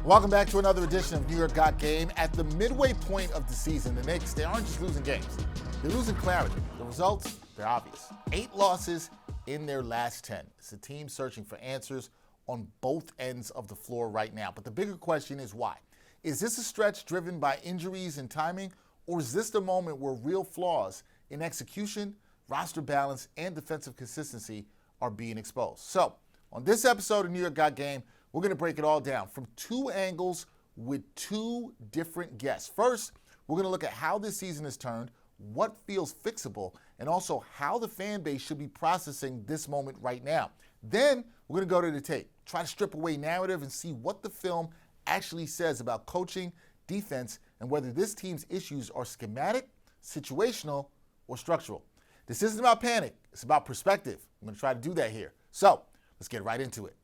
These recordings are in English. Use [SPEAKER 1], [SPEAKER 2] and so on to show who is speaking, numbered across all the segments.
[SPEAKER 1] Welcome back to another edition of New York Got Game. At the midway point of the season, the Knicks, they aren't just losing games. They're losing clarity. The results, they're obvious. 8 losses in their last 10. It's a team searching for answers on both ends of the floor right now. But the bigger question is why? Is this a stretch driven by injuries and timing, or is this the moment where real flaws in execution, roster balance, and defensive consistency are being exposed? So, on this episode of New York Got Game, we're going to break it all down from 2 angles with 2 different guests. First, we're going to look at how this season has turned, what feels fixable, and also how the fan base should be processing this moment right now. Then, we're going to go to the tape, try to strip away narrative and see what the film actually says about coaching, defense, and whether this team's issues are schematic, situational, or structural. This isn't about panic. It's about perspective. I'm going to try to do that here. So, let's get right into it.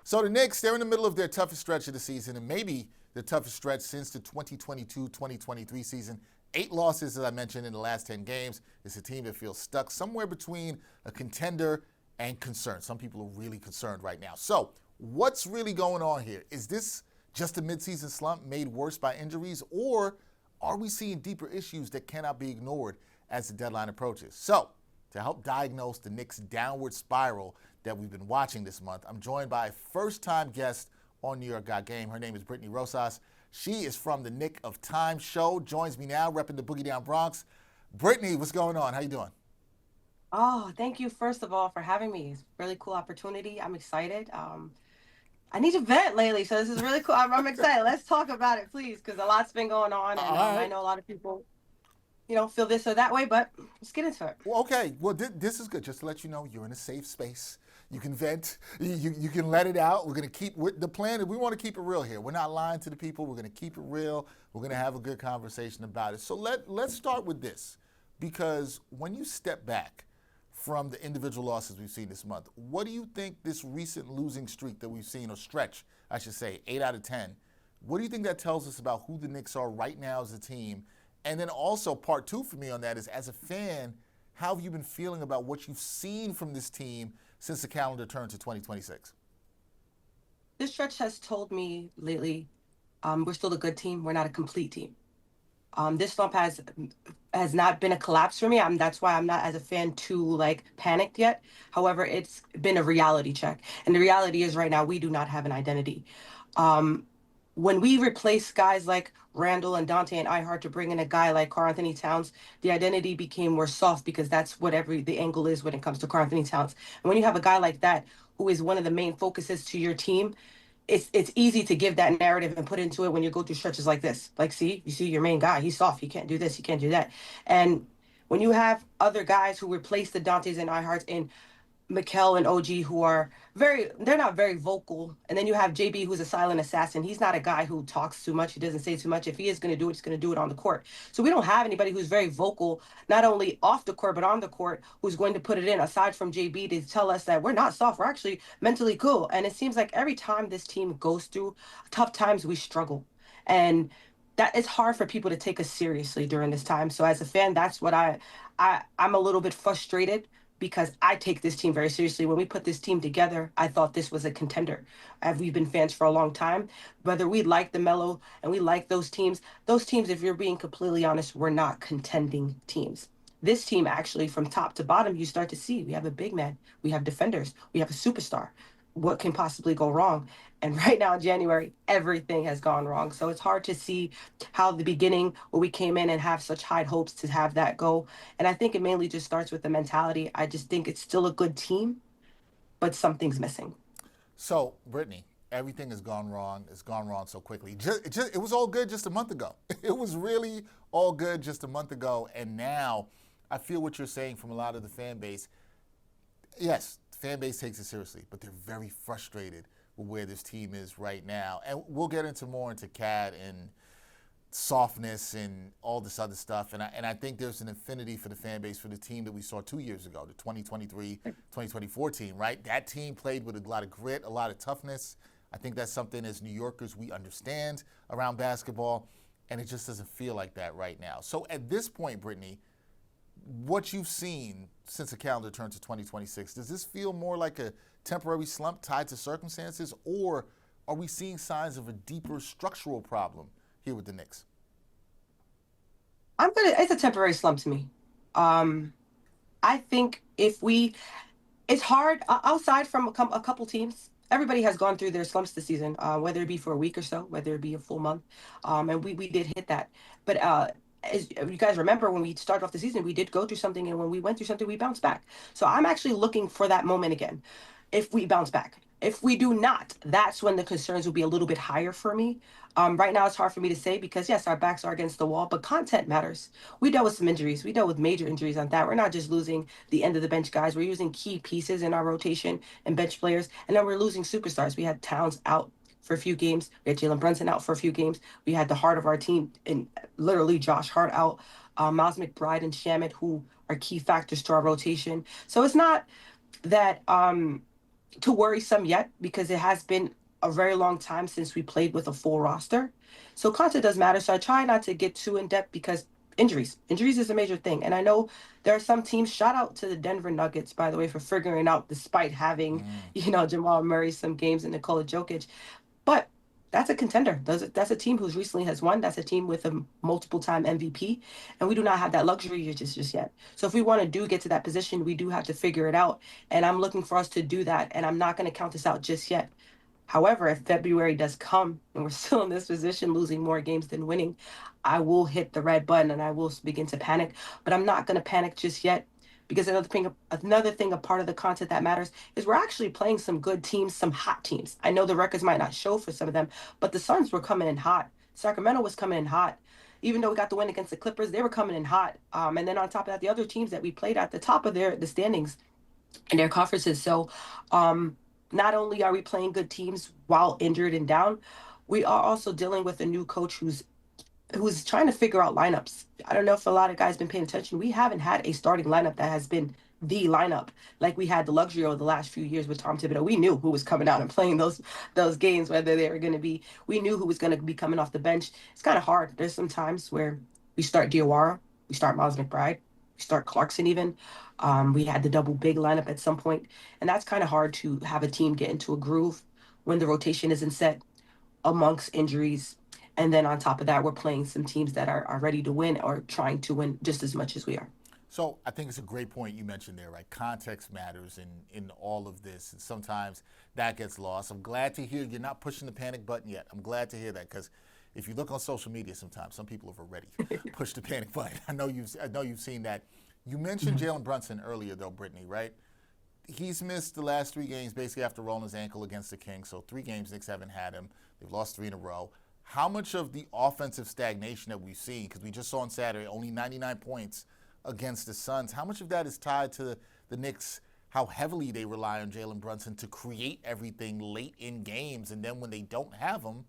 [SPEAKER 1] So the Knicks, they're in the middle of their toughest stretch of the season, and maybe the toughest stretch since the 2022-2023 season. 8 losses, as I mentioned, in the last 10 games. It's a team that feels stuck somewhere between a contender and concerned. Some people are really concerned right now. So what's really going on here? Is this just a midseason slump made worse by injuries, or are we seeing deeper issues that cannot be ignored as the deadline approaches? So to help diagnose the Knicks' downward spiral that we've been watching this month, I'm joined by a first-time guest on New York Got Game. Her name is Brittany Rosas. She is from the Knick of Time show, joins me now, repping the Boogie Down Bronx. Brittany, what's going on? How you doing?
[SPEAKER 2] Oh, thank you, first of all, for having me. It's a really cool opportunity. I'm excited. I need to vent lately, so this is really cool. I'm excited. Let's talk about it, please, because a lot's been going on, and I know a lot of people feel this or that way, but let's get into it.
[SPEAKER 1] Well, okay. Well, this is good. Just to let you know, you're in a safe space. You can vent. You can let it out. We're going to keep the plan. We want to keep it real here. We're not lying to the people. We're going to keep it real. We're going to have a good conversation about it. So let's start with this, because when you step back from the individual losses we've seen this month, what do you think this recent losing streak that we've seen, or stretch, I should say, 8 out of 10, what do you think that tells us about who the Knicks are right now as a team? And then also part 2 for me on that is, as a fan, how have you been feeling about what you've seen from this team since the calendar turned to 2026?
[SPEAKER 2] This stretch has told me lately, we're still a good team. We're not a complete team. This slump has not been a collapse for me. That's why I'm not, as a fan, too panicked yet. However, it's been a reality check, and the reality is right now we do not have an identity. When we replace guys like Randall and Dante and Ihart to bring in a guy like Karl-Anthony Towns, the identity became more soft, because that's what the angle is when it comes to Karl-Anthony Towns. And when you have a guy like that who is one of the main focuses to your team, it's easy to give that narrative and put into it when you go through stretches like this. Like, you see your main guy, he's soft, he can't do this, he can't do that. And when you have other guys who replace the Dantes and Iharts in Mikal and OG, who are they're not very vocal. And then you have JB, who's a silent assassin. He's not a guy who talks too much. He doesn't say too much. If he is going to do it, he's going to do it on the court. So we don't have anybody who's very vocal, not only off the court, but on the court, who's going to put it in, aside from JB, to tell us that we're not soft. We're actually mentally cool. And it seems like every time this team goes through tough times, we struggle. And that is hard for people to take us seriously during this time. So as a fan, that's what I'm a little bit frustrated, because I take this team very seriously. When we put this team together, I thought this was a contender. We've been fans for a long time. Whether we like the Melo and we like those teams, if you're being completely honest, were not contending teams. This team, actually, from top to bottom, you start to see we have a big man, we have defenders, we have a superstar. What can possibly go wrong? And right now in January, everything has gone wrong. So it's hard to see how the beginning, where we came in and have such high hopes, to have that go. And I think it mainly just starts with the mentality. I just think it's still a good team, but something's missing.
[SPEAKER 1] So, Brittany, everything has gone wrong. It's gone wrong so quickly. It was all good just a month ago. It was really all good just a month ago. And now I feel what you're saying from a lot of the fan base. Yes, the fan base takes it seriously, but they're very frustrated with where this team is right now. And we'll get into more into CAD and softness and all this other stuff. And I think there's an affinity for the fan base for the team that we saw 2 years ago, the 2023-2024 team, right? That team played with a lot of grit, a lot of toughness. I think that's something as New Yorkers we understand around basketball, and it just doesn't feel like that right now. So at this point, Brittany, what you've seen since the calendar turned to 2026, does this feel more like a temporary slump tied to circumstances, or are we seeing signs of a deeper structural problem here with the Knicks?
[SPEAKER 2] It's a temporary slump to me. Um, I think if we it's hard outside from a couple teams. Everybody has gone through their slumps this season, whether it be for a week or so, whether it be a full month, and we did hit that. But as you guys remember, when we started off the season, we did go through something, and when we went through something, we bounced back. So I'm actually looking for that moment again. If we bounce back, if we do not, that's when the concerns will be a little bit higher for me. Right now, it's hard for me to say because yes, our backs are against the wall, but content matters. We dealt with some injuries. We dealt with major injuries on that. We're not just losing the end of the bench guys. We're using key pieces in our rotation and bench players, and then we're losing superstars. We had Towns out for a few games. We had Jalen Brunson out for a few games. We had the heart of our team and literally Josh Hart out, Miles McBride and Shamit, who are key factors to our rotation. So it's not that too worrisome yet because it has been a very long time since we played with a full roster. So content does matter. So I try not to get too in depth because injuries. Injuries is a major thing. And I know there are some teams, shout out to the Denver Nuggets, by the way, for figuring out despite having, Jamal Murray some games and Nikola Jokic. But that's a contender. That's a team who's recently has won. That's a team with a multiple time MVP. And we do not have that luxury just yet. So if we want to do get to that position, we do have to figure it out. And I'm looking for us to do that. And I'm not going to count this out just yet. However, if February does come and we're still in this position, losing more games than winning, I will hit the red button and I will begin to panic. But I'm not going to panic just yet because another thing, a part of the content that matters is we're actually playing some good teams, some hot teams. I know the records might not show for some of them, but the Suns were coming in hot. Sacramento was coming in hot. Even though we got the win against the Clippers, they were coming in hot. And then on top of that, the other teams that we played at the top of the standings in their conferences. So not only are we playing good teams while injured and down, we are also dealing with a new coach who's trying to figure out lineups. I don't know if a lot of guys been paying attention. We haven't had a starting lineup that has been the lineup like we had the luxury over the last few years with Tom Thibodeau. We knew who was coming out and playing those games, whether they were going to be. We knew who was going to be coming off the bench. It's kind of hard. There's some times where we start Diawara, we start Miles McBride, we start Clarkson even. We had the double big lineup at some point, and that's kind of hard to have a team get into a groove when the rotation isn't set amongst injuries. And then on top of that, we're playing some teams that are ready to win or trying to win just as much as we are.
[SPEAKER 1] So I think it's a great point you mentioned there, right? Context matters in all of this, and sometimes that gets lost. I'm glad to hear you're not pushing the panic button yet. I'm glad to hear that because if you look on social media, sometimes some people have already pushed the panic button. I know you've seen that. You mentioned Jalen Brunson earlier, though, Brittany, right? He's missed the last 3 games basically after rolling his ankle against the Kings. So 3 games, Knicks haven't had him. They've lost 3 in a row. How much of the offensive stagnation that we've seen, because we just saw on Saturday only 99 points against the Suns, how much of that is tied to the Knicks, how heavily they rely on Jalen Brunson to create everything late in games, and then when they don't have him,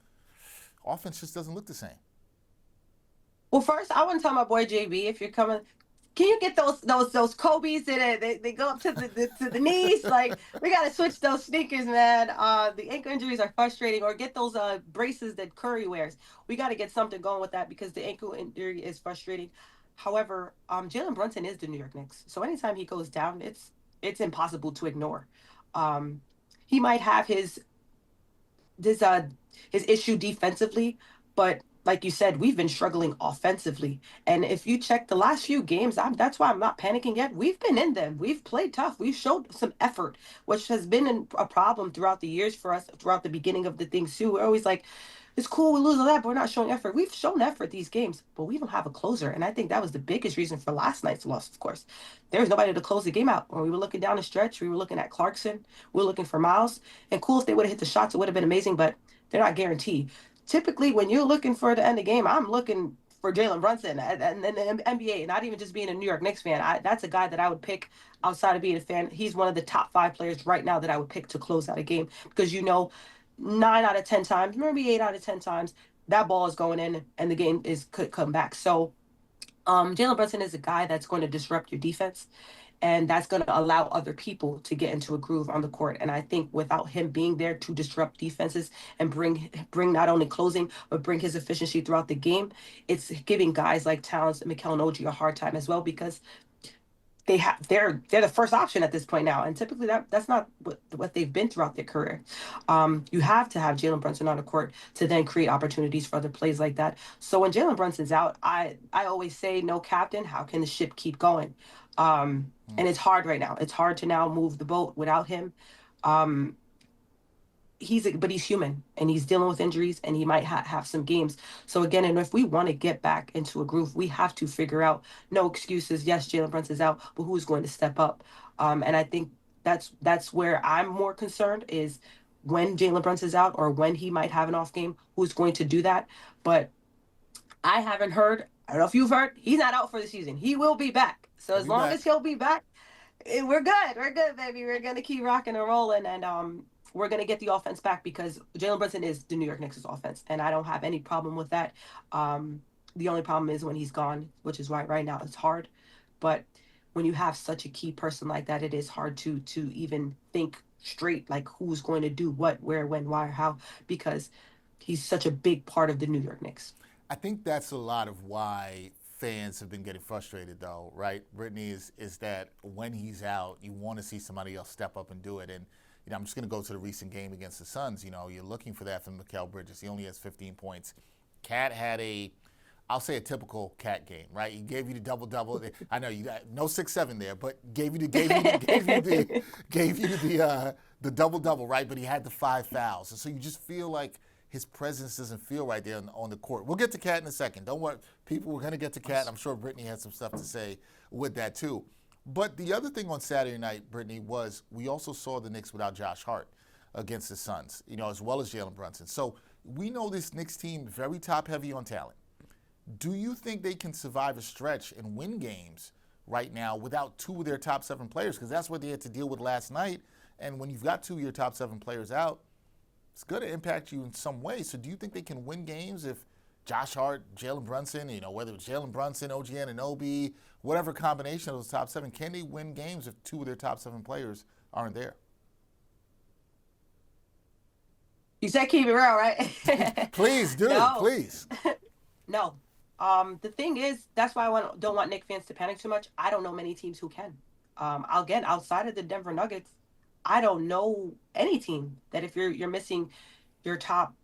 [SPEAKER 1] offense just doesn't look the same?
[SPEAKER 2] Well, first, I want to tell my boy JB if you're coming. Can you get those Kobe's that they go up to the knees? Like we gotta switch those sneakers, man. The ankle injuries are frustrating. Or get those braces that Curry wears. We got to get something going with that because the ankle injury is frustrating. However, Jalen Brunson is the New York Knicks, so anytime he goes down, it's impossible to ignore. Um, he might have his his issue defensively, but like you said, we've been struggling offensively. And if you check the last few games, that's why I'm not panicking yet. We've been in them. We've played tough. We've showed some effort, which has been a problem throughout the years for us, throughout the beginning of the things too. We're always like, it's cool, we lose all that, but we're not showing effort. We've shown effort these games, but we don't have a closer. And I think that was the biggest reason for last night's loss, of course. There was nobody to close the game out. When we were looking down the stretch, we were looking at Clarkson, we were looking for Miles. And cool if they would have hit the shots, it would have been amazing, but they're not guaranteed. Typically, when you're looking for the end of the game, I'm looking for Jalen Brunson and the NBA, not even just being a New York Knicks fan. That's a guy that I would pick outside of being a fan. He's one of the top 5 players right now that I would pick to close out a game because 9 out of 10 times, maybe 8 out of 10 times, that ball is going in and the game could come back. So Jalen Brunson is a guy that's going to disrupt your defense. And that's going to allow other people to get into a groove on the court. And I think without him being there to disrupt defenses and bring not only closing, but bring his efficiency throughout the game, it's giving guys like Towns and Mikal and OG a hard time as well because they're the first option at this point now, and typically that's not what they've been throughout their career. You have to have Jalen Brunson on the court to then create opportunities for other plays like that. So when Jalen Brunson's out, I always say, no captain, how can the ship keep going? And it's hard right now. It's hard to now move the boat without him. Um, but he's human and he's dealing with injuries and he might have some games. So again, and if we want to get back into a groove, we have to figure out, no excuses. Yes, Jalen Brunson's out, but who's going to step up? And I think that's where I'm more concerned, is when Jalen Brunson's out or when he might have an off game, who's going to do that? But I haven't heard. I don't know if you've heard. He's not out for the season. He will be back. So
[SPEAKER 1] He'll
[SPEAKER 2] as
[SPEAKER 1] be
[SPEAKER 2] long
[SPEAKER 1] back.
[SPEAKER 2] as he'll be back, we're good. We're good, baby. We're gonna keep rocking and rolling, and we're gonna get the offense back, because Jalen Brunson is the New York Knicks' offense, and I don't have any problem with that. The only problem is when he's gone, which is why right now it's hard. But when you have such a key person like that, it is hard to even think straight, like who's going to do what, where, when, why, or how, because he's such a big part of the New York Knicks.
[SPEAKER 1] I think that's a lot of why fans have been getting frustrated, though, right? Brittany, is that when he's out, you want to see somebody else step up and do it. And I'm just going to go to the recent game against the Suns. You're looking for that from Mikal Bridges. He only has 15 points. Cat had I'll say a typical Cat game, right? He gave you the double. I know you got no 6-7 there, but gave you the double, right? But he had the 5 fouls, and so you just feel like his presence doesn't feel right there on the court. We'll get to Cat in a second. Don't worry, people. We're gonna get to Cat. I'm sure Brittany has some stuff to say with that too. But the other thing on Saturday night, Brittany, was we also saw the Knicks without Josh Hart against the Suns, as well as Jalen Brunson. So we know this Knicks team very top heavy on talent. Do you think they can survive a stretch and win games right now without 2 of their top 7 players? Because that's what they had to deal with last night. And when you've got 2 of your top 7 players out, it's going to impact you in some way. So do you think they can win games if Josh Hart, Jalen Brunson, whether it's Jalen Brunson, OG Anunoby, whatever combination of those top 7, can they win games if 2 of their top 7 players aren't there?
[SPEAKER 2] You said keep it real, right?
[SPEAKER 1] Please do,
[SPEAKER 2] No.
[SPEAKER 1] please.
[SPEAKER 2] No. The thing is, that's why I don't want Knicks fans to panic too much. I don't know many teams who can. Again, outside of the Denver Nuggets, I don't know any team that, if you're missing your top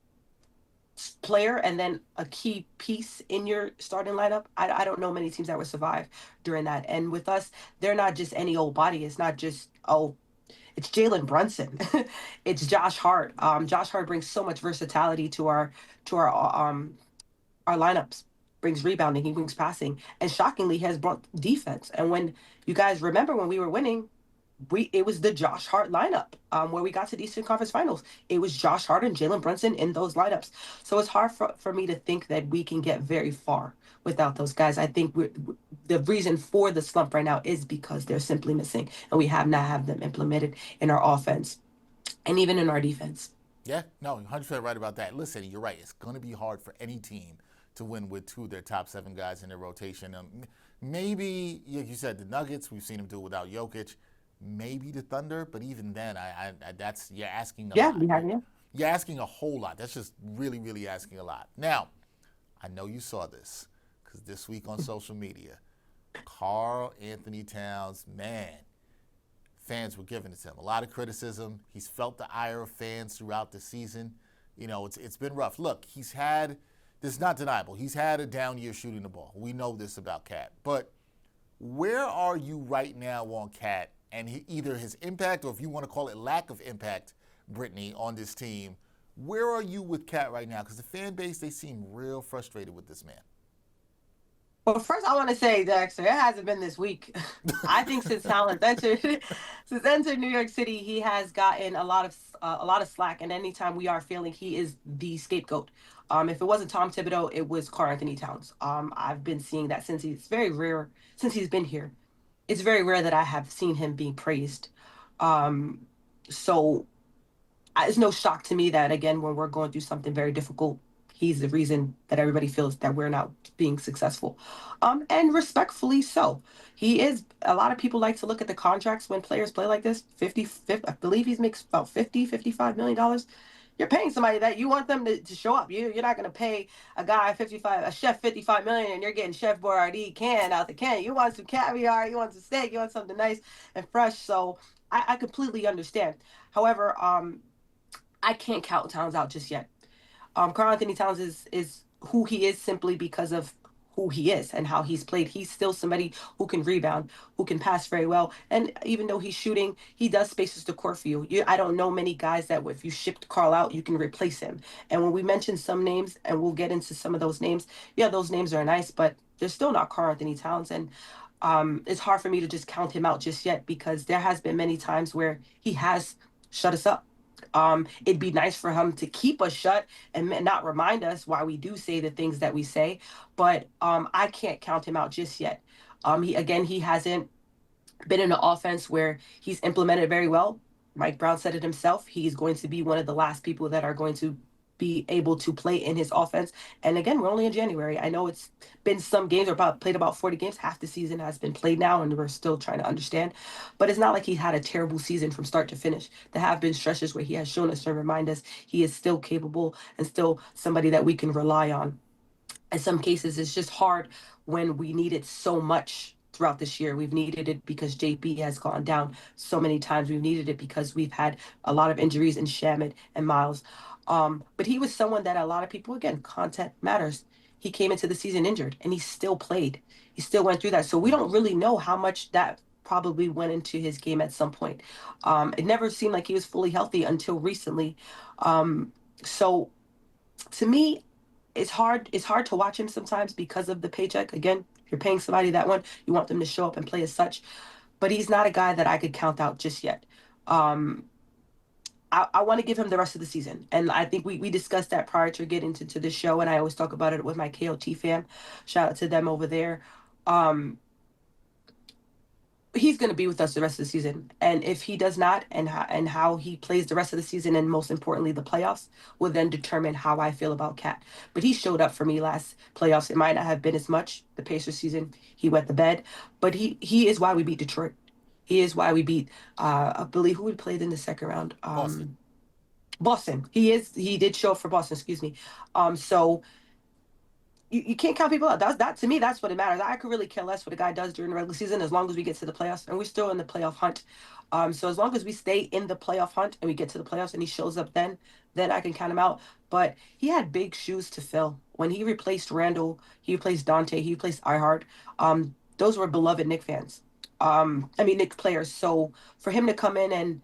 [SPEAKER 2] player and then a key piece in your starting lineup, I don't know many teams that would survive during that. And with us, they're not just any old body. It's not just, it's Jalen Brunson. It's Josh Hart. Josh Hart brings so much versatility to our lineups. Brings rebounding, he brings passing, and shockingly has brought defense. And when you guys remember when we were winning, it was the Josh Hart lineup where we got to the Eastern Conference Finals. It was Josh Hart and Jalen Brunson in those lineups. So it's hard for me to think that we can get very far without those guys. I think the reason for the slump right now is because they're simply missing, and we have not have them implemented in our offense and even in our defense.
[SPEAKER 1] Yeah, no, 100% right about that. Listen, you're right. It's going to be hard for any team to win with 2 of their top 7 guys in their rotation. Maybe, like you said, the Nuggets, we've seen them do it without Jokic. Maybe the Thunder, but even then, you're asking a lot.
[SPEAKER 2] Yeah.
[SPEAKER 1] You're asking a whole lot. That's just really, really asking a lot. Now, I know you saw this, because this week on social media, Karl-Anthony Towns, man, fans were giving it to him. A lot of criticism. He's felt the ire of fans throughout the season. It's been rough. Look, this is not deniable. He's had a down year shooting the ball. We know this about Cat. But where are you right now on Cat and either his impact, or if you want to call it lack of impact, Brittany, on this team? Where are you with Cat right now? Because the fan base, they seem real frustrated with this man.
[SPEAKER 2] Well, first I want to say, Dexter, it hasn't been this week. I think since Talent entered New York City, he has gotten a lot of slack. And anytime we are feeling, he is the scapegoat. If it wasn't Tom Thibodeau, it was Karl-Anthony Towns. I've been seeing that since he's been here. It's very rare that I have seen him being praised. So it's no shock to me that, again, when we're going through something very difficult, he's the reason that everybody feels that we're not being successful. And respectfully so. He is, a lot of people like to look at the contracts when players play like this. I believe he makes about $55 million. You're paying somebody that you want them to show up. You're not going to pay a chef 55 million and you're getting Chef Boyardee can out the can. You want some caviar, you want some steak, you want something nice and fresh. So I completely understand. However, I can't count Towns out just yet. Karl-Anthony Towns is who he is simply because of who he is and how he's played. He's still somebody who can rebound, who can pass very well. And even though he's shooting, he does spaces the court for you. I don't know many guys that if you shipped Carl out, you can replace him. And when we mention some names, and we'll get into some of those names, yeah, those names are nice, but they're still not Karl-Anthony Towns. And it's hard for me to just count him out just yet because there has been many times where he has shut us up. It'd be nice for him to keep us shut and not remind us why we do say the things that we say, but I can't count him out just yet. He hasn't been in an offense where he's implemented very well. Mike Brown said it himself. He's going to be one of the last people that are going to be able to play in his offense. And again, we're only in January. I know it's been some games or played about 40 games. Half the season has been played now, and we're still trying to understand. But it's not like he had a terrible season from start to finish. There have been stretches where he has shown us and remind us he is still capable and still somebody that we can rely on. In some cases, it's just hard when we need it so much throughout this year. We've needed it because JB has gone down so many times. We've needed it because we've had a lot of injuries in Shamit and Miles. But he was someone that a lot of people, again, content matters. He came into the season injured and he still played. He still went through that. So we don't really know how much that probably went into his game at some point. It never seemed like he was fully healthy until recently. So to me, it's hard to watch him sometimes because of the paycheck. Again, you're paying somebody that one, you want them to show up and play as such. But he's not a guy that I could count out just yet. Um, I want to give him the rest of the season. And I think we discussed that prior to getting to the show, and I always talk about it with my KOT fam. Shout out to them over there. Um, he's going to be with us the rest of the season. And if he does not, and how he plays the rest of the season, and most importantly, the playoffs, will then determine how I feel about Cat. But he showed up for me last playoffs. It might not have been as much. The Pacers season, he wet the bed. But he is why we beat Detroit. He is why we beat, I believe, who we played in the second round.
[SPEAKER 1] Boston.
[SPEAKER 2] Boston. He did show up for Boston, excuse me. So you can't count people out. That to me, that's what it matters. I could really care less what a guy does during the regular season as long as we get to the playoffs, and we're still in the playoff hunt. So as long as we stay in the playoff hunt and we get to the playoffs and he shows up, then I can count him out. But he had big shoes to fill when he replaced Randall. He replaced Dante. He replaced Ihart. Those were beloved Knick fans. Knick players. So for him to come in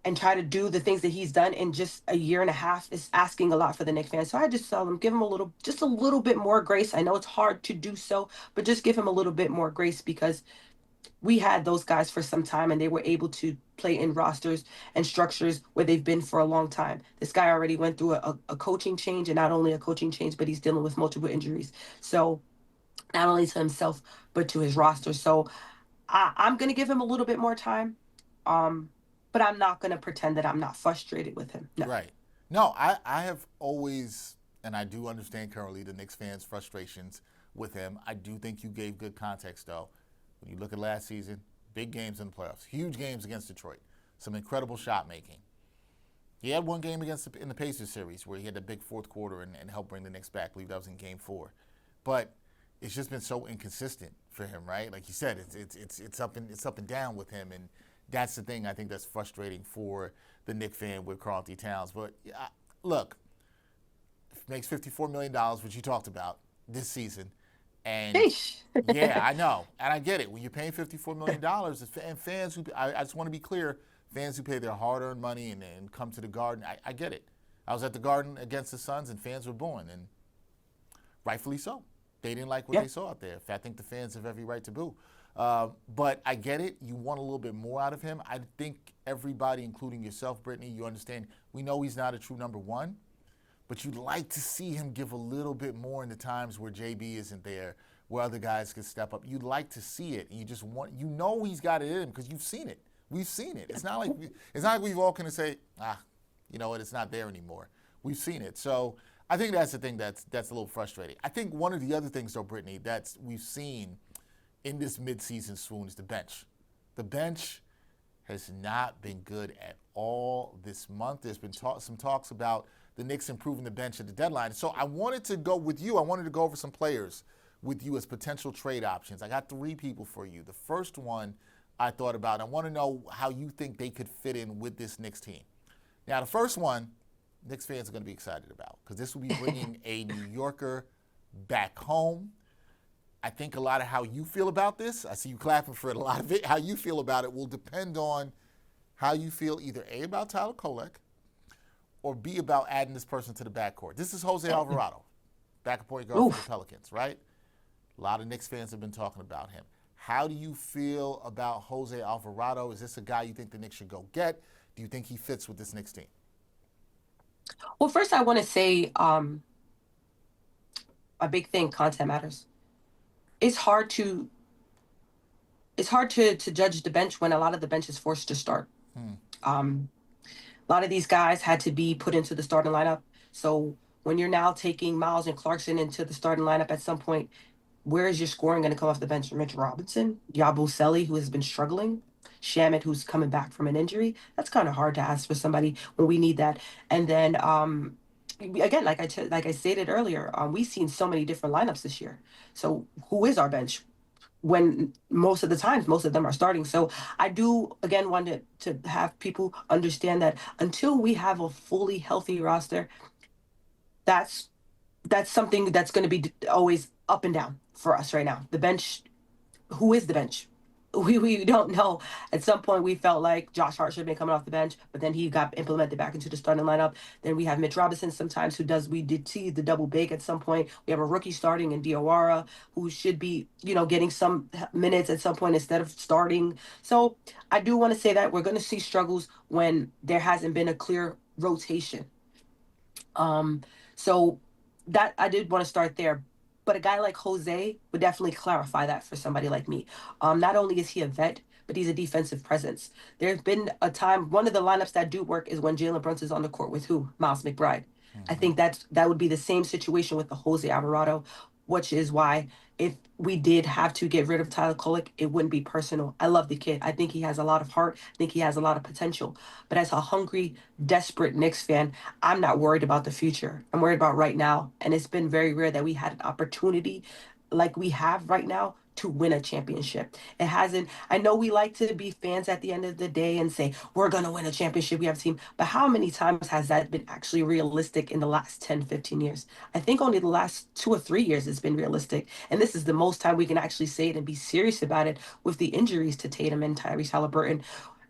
[SPEAKER 2] and try to do the things that he's done in just a year and a half is asking a lot for the Knicks fans. So I just tell them, give him just a little bit more grace. I know it's hard to do so, but just give him a little bit more grace because we had those guys for some time and they were able to play in rosters and structures where they've been for a long time. This guy already went through a coaching change, and not only a coaching change, but he's dealing with multiple injuries. So not only to himself, but to his roster. So I'm going to give him a little bit more time. Um, but I'm not going to pretend that I'm not frustrated with him. No.
[SPEAKER 1] Right. No, I have always, and I do understand currently the Knicks fans' frustrations with him. I do think you gave good context, though. When you look at last season, big games in the playoffs, huge games against Detroit, some incredible shot making. He had one game in the Pacers series where he had the big fourth quarter and helped bring the Knicks back. I believe that was in Game 4. But it's just been so inconsistent for him, right? Like you said, it's up and down with him, and that's the thing I think that's frustrating for the Knick fan with Karl-Anthony Towns. But look, makes $54 million, which you talked about this season. And yeah, I know. And I get it. When you're paying $54 million, and fans who, I just want to be clear, fans who pay their hard-earned money and come to the Garden, I get it. I was at the Garden against the Suns, and fans were booing, and rightfully so. They didn't like what they saw out there. I think the fans have every right to boo. But I get it. You want a little bit more out of him. I think everybody, including yourself, Brittany, you understand. We know he's not a true number one, but you'd like to see him give a little bit more in the times where JB isn't there, where other guys can step up. You'd like to see it, and you just want, he's got it in him because you've seen it. We've seen it. It's not like we've all going to say, you know what, it's not there anymore. We've seen it. So I think that's the thing that's a little frustrating. I think one of the other things, though, Brittany, that's we've seen in this midseason swoon is the bench. The bench has not been good at all this month. There's been some talks about the Knicks improving the bench at the deadline. So I wanted to go with you. I wanted to go over some players with you as potential trade options. I got 3 people for you. The first one I thought about, I want to know how you think they could fit in with this Knicks team. Now, the first one, Knicks fans are going to be excited about because this will be bringing a New Yorker back home. I think a lot of how you feel about this, I see you clapping for it, a lot of it, how you feel about it will depend on how you feel either A, about Tyler Kolek, or B, about adding this person to the backcourt. This is Jose Alvarado, backup point guard for the Pelicans, right? A lot of Knicks fans have been talking about him. How do you feel about Jose Alvarado? Is this a guy you think the Knicks should go get? Do you think he fits with this Knicks team?
[SPEAKER 2] Well, first I want to say a big thing, content matters. It's hard to judge the bench when a lot of the bench is forced to start. A lot of these guys had to be put into the starting lineup. So when you're now taking Miles and Clarkson into the starting lineup at some point, where is your scoring going to come off the bench? Mitch Robinson, Yabusele, who has been struggling, Shamet, who's coming back from an injury. That's kind of hard to ask for somebody when we need that. And then again, like I stated earlier, we've seen so many different lineups this year. So who is our bench? When most of the times, most of them are starting. So I do, again, want to have people understand that until we have a fully healthy roster, that's something that's going to be always up and down for us right now. The bench, who is the bench? We don't know. At some point, we felt like Josh Hart should have been coming off the bench, but then he got implemented back into the starting lineup. Then we have Mitch Robinson sometimes we did see the double bake at some point. We have a rookie starting in Diawara who should be, getting some minutes at some point instead of starting. So I do want to say that we're going to see struggles when there hasn't been a clear rotation. So that I did want to start there. But a guy like Jose would definitely clarify that for somebody like me. Not only is he a vet, but he's a defensive presence. There's been a time, one of the lineups that do work is when Jalen Brunson is on the court with who? Miles McBride. I think that would be the same situation with the Jose Alvarado, which is why if we did have to get rid of Tyler Kolek, it wouldn't be personal. I love the kid. I think he has a lot of heart. I think he has a lot of potential. But as a hungry, desperate Knicks fan, I'm not worried about the future. I'm worried about right now. And it's been very rare that we had an opportunity like we have right now to win a championship. It hasn't. I know we like to be fans at the end of the day and say, we're going to win a championship. We have a team. But how many times has that been actually realistic in the last 10, 15 years? I think only the last 2 or 3 years it's been realistic. And this is the most time we can actually say it and be serious about it with the injuries to Tatum and Tyrese Halliburton.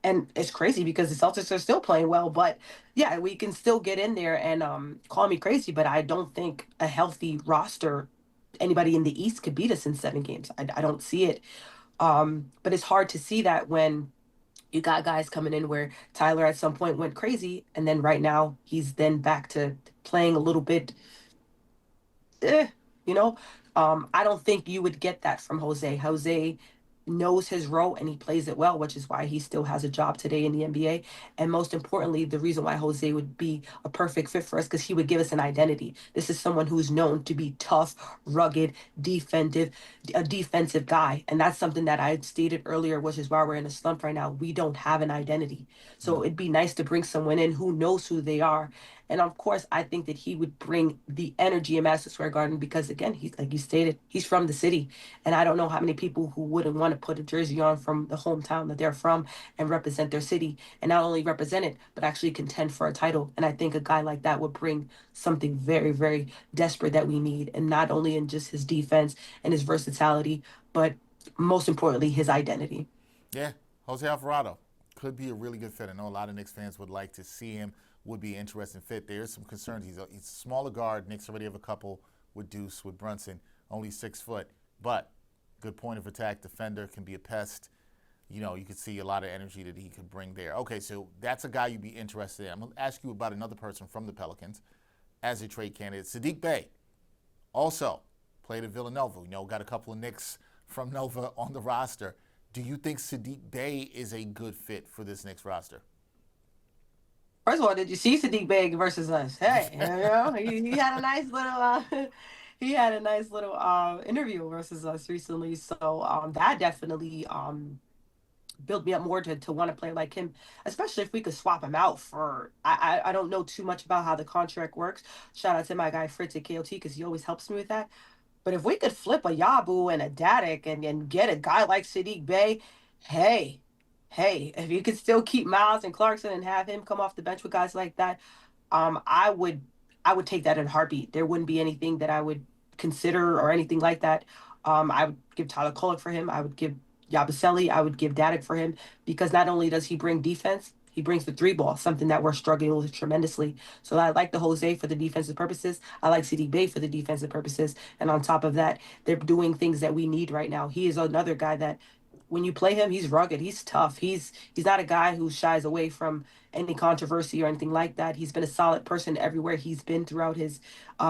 [SPEAKER 2] And it's crazy because the Celtics are still playing well, but yeah, we can still get in there and call me crazy, but I don't think a healthy roster, anybody in the East could beat us in 7 games. I don't see it. But it's hard to see that when you got guys coming in where Tyler at some point went crazy, and then right now he's then back to playing a little bit, you know. I don't think you would get that from Jose. Jose knows his role and he plays it well, which is why he still has a job today in the NBA. And most importantly, the reason why Jose would be a perfect fit for us because he would give us an identity. This is someone who's known to be tough, rugged, a defensive guy. And that's something that I stated earlier, which is why we're in a slump right now. We don't have an identity. So it'd be nice to bring someone in who knows who they are. And of course, I think that he would bring the energy in Madison Square Garden because, again, he's like you stated, he's from the city. And I don't know how many people who wouldn't want to put a jersey on from the hometown that they're from and represent their city. And not only represent it, but actually contend for a title. And I think a guy like that would bring something very, very desperate that we need. And not only in just his defense and his versatility, but most importantly, his identity.
[SPEAKER 1] Yeah, Jose Alvarado could be a really good fit. I know a lot of Knicks fans would like to see him, would be an interesting fit. There's some concerns. He's a smaller guard. Knicks already have a couple with Deuce, with Brunson, only 6 foot. But good point of attack defender, can be a pest. You could see a lot of energy that he could bring there. Okay, so that's a guy you'd be interested in. I'm going to ask you about another person from the Pelicans as a trade candidate. Saddiq Bey also played at Villanova. Got a couple of Knicks from Nova on the roster. Do you think Saddiq Bey is a good fit for this Knicks roster?
[SPEAKER 2] First of all, did you see Saddiq Bey versus us? Hey, he had a nice little he had a nice little interview versus us recently. So that definitely build me up more to want to play like him, especially if we could swap him out for. I don't know too much about how the contract works. Shout out to my guy Fritz at KOT because he always helps me with that. But if we could flip a Yabu and a Dadik and get a guy like Sadiq Bey, hey, hey, if you could still keep Miles and Clarkson and have him come off the bench with guys like that, I would take that in a heartbeat. There wouldn't be anything that I would consider or anything like that. I would give Tyler Kolek for him. I would give Yabusele. I would give Dadik for him because not only does he bring defense, he brings the three ball, something that we're struggling with tremendously. So I like the Jose for the defensive purposes. I like CD Bay for the defensive purposes. And on top of that, they're doing things that we need right now. He is another guy that when you play him, he's rugged, he's tough. He's not a guy who shies away from any controversy or anything like that. He's been a solid person everywhere he's been throughout his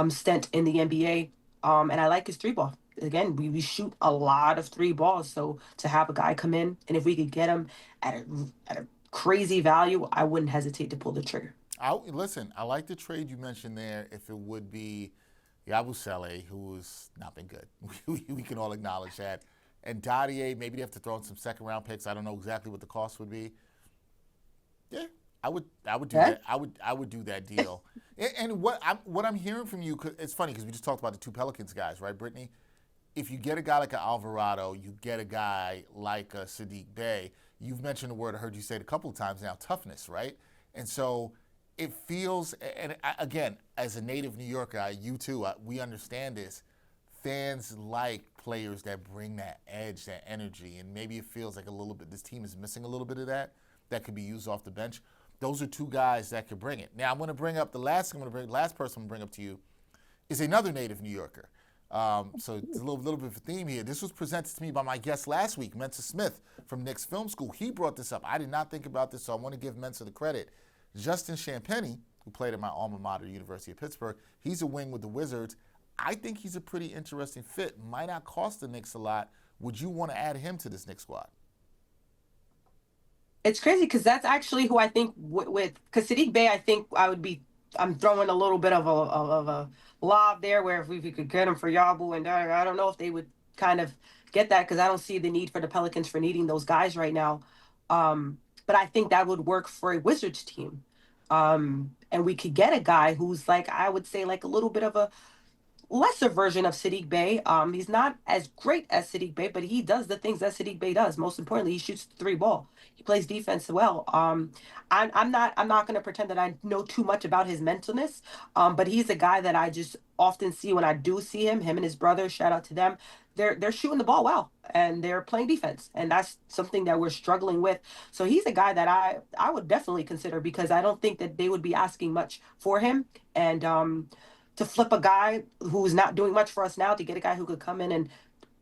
[SPEAKER 2] stint in the NBA. And I like his three ball. Again, we shoot a lot of three balls. So to have a guy come in, and if we could get him at a crazy value, I wouldn't hesitate to pull the trigger.
[SPEAKER 1] Listen, I like the trade you mentioned there. If it would be Yabusele, who's not been good, we can all acknowledge that, and Dadier, maybe they have to throw in some second round picks. I don't know exactly what the cost would be. Yeah, I would do that. I would do that deal. And what I'm hearing from you, 'cause it's funny because we just talked about the two Pelicans guys, right, Brittany? If you get a guy like an Alvarado, you get a guy like a Sadiq Bey. You've mentioned the word, I heard you say it a couple of times now, toughness, right? And so it feels, and again, as a native New Yorker, you too, we understand this. Fans like players that bring that edge, that energy, and maybe it feels like a little bit, this team is missing a little bit of that could be used off the bench. Those are two guys that could bring it. Now I'm going to bring up last person I'm going to bring up to you is another native New Yorker. So it's a little bit of a theme here. This was presented to me by my guest last week, Mensa Smith from Knicks Film School. He brought this up. I did not think about this, so I want to give Mensa the credit. Justin Champagnie, who played at my alma mater, University of Pittsburgh, he's a wing with the Wizards. I think he's a pretty interesting fit. Might not cost the Knicks a lot. Would you want to add him to this Knicks squad?
[SPEAKER 2] It's crazy because that's actually who I think with because Sadiq Bey, I think I'm throwing a little bit of a lob there where if we could get him for Yabu and I don't know if they would kind of get that because I don't see the need for the Pelicans for needing those guys right now. But I think that would work for a Wizards team. And we could get a guy who's like, I would say like a little bit of a lesser version of Sadiq Bey. He's not as great as Sadiq Bey, but he does the things that Sadiq Bey does. Most importantly, he shoots the three ball. He plays defense well. I'm not going to pretend that I know too much about his mentalness, but he's a guy that I just often see when I do see him and his brother. Shout out to them. They're shooting the ball well and they're playing defense, and that's something that we're struggling with. So he's a guy that I would definitely consider because I don't think that they would be asking much for him. And to flip a guy who's not doing much for us now to get a guy who could come in and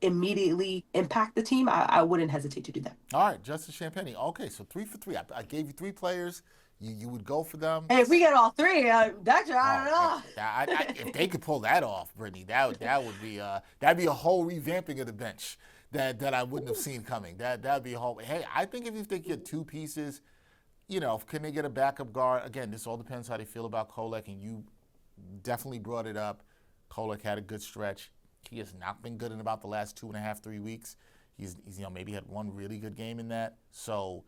[SPEAKER 2] immediately impact the team, I wouldn't hesitate to do that.
[SPEAKER 1] All right, Justin Champagnie. Okay, so 3 for 3. I gave you three players. You would go for them.
[SPEAKER 2] Hey, if we get all three, Dexter, I don't
[SPEAKER 1] know. If they could pull that off, Brittany, that would be that'd be a whole revamping of the bench that I wouldn't have seen coming. That'd be a whole. Hey, I think if they get two pieces, can they get a backup guard? Again, this all depends how they feel about Kolek, and you definitely brought it up. Kolek had a good stretch. He has not been good in about the last 2.5, 3 weeks. He's maybe had one really good game in that. So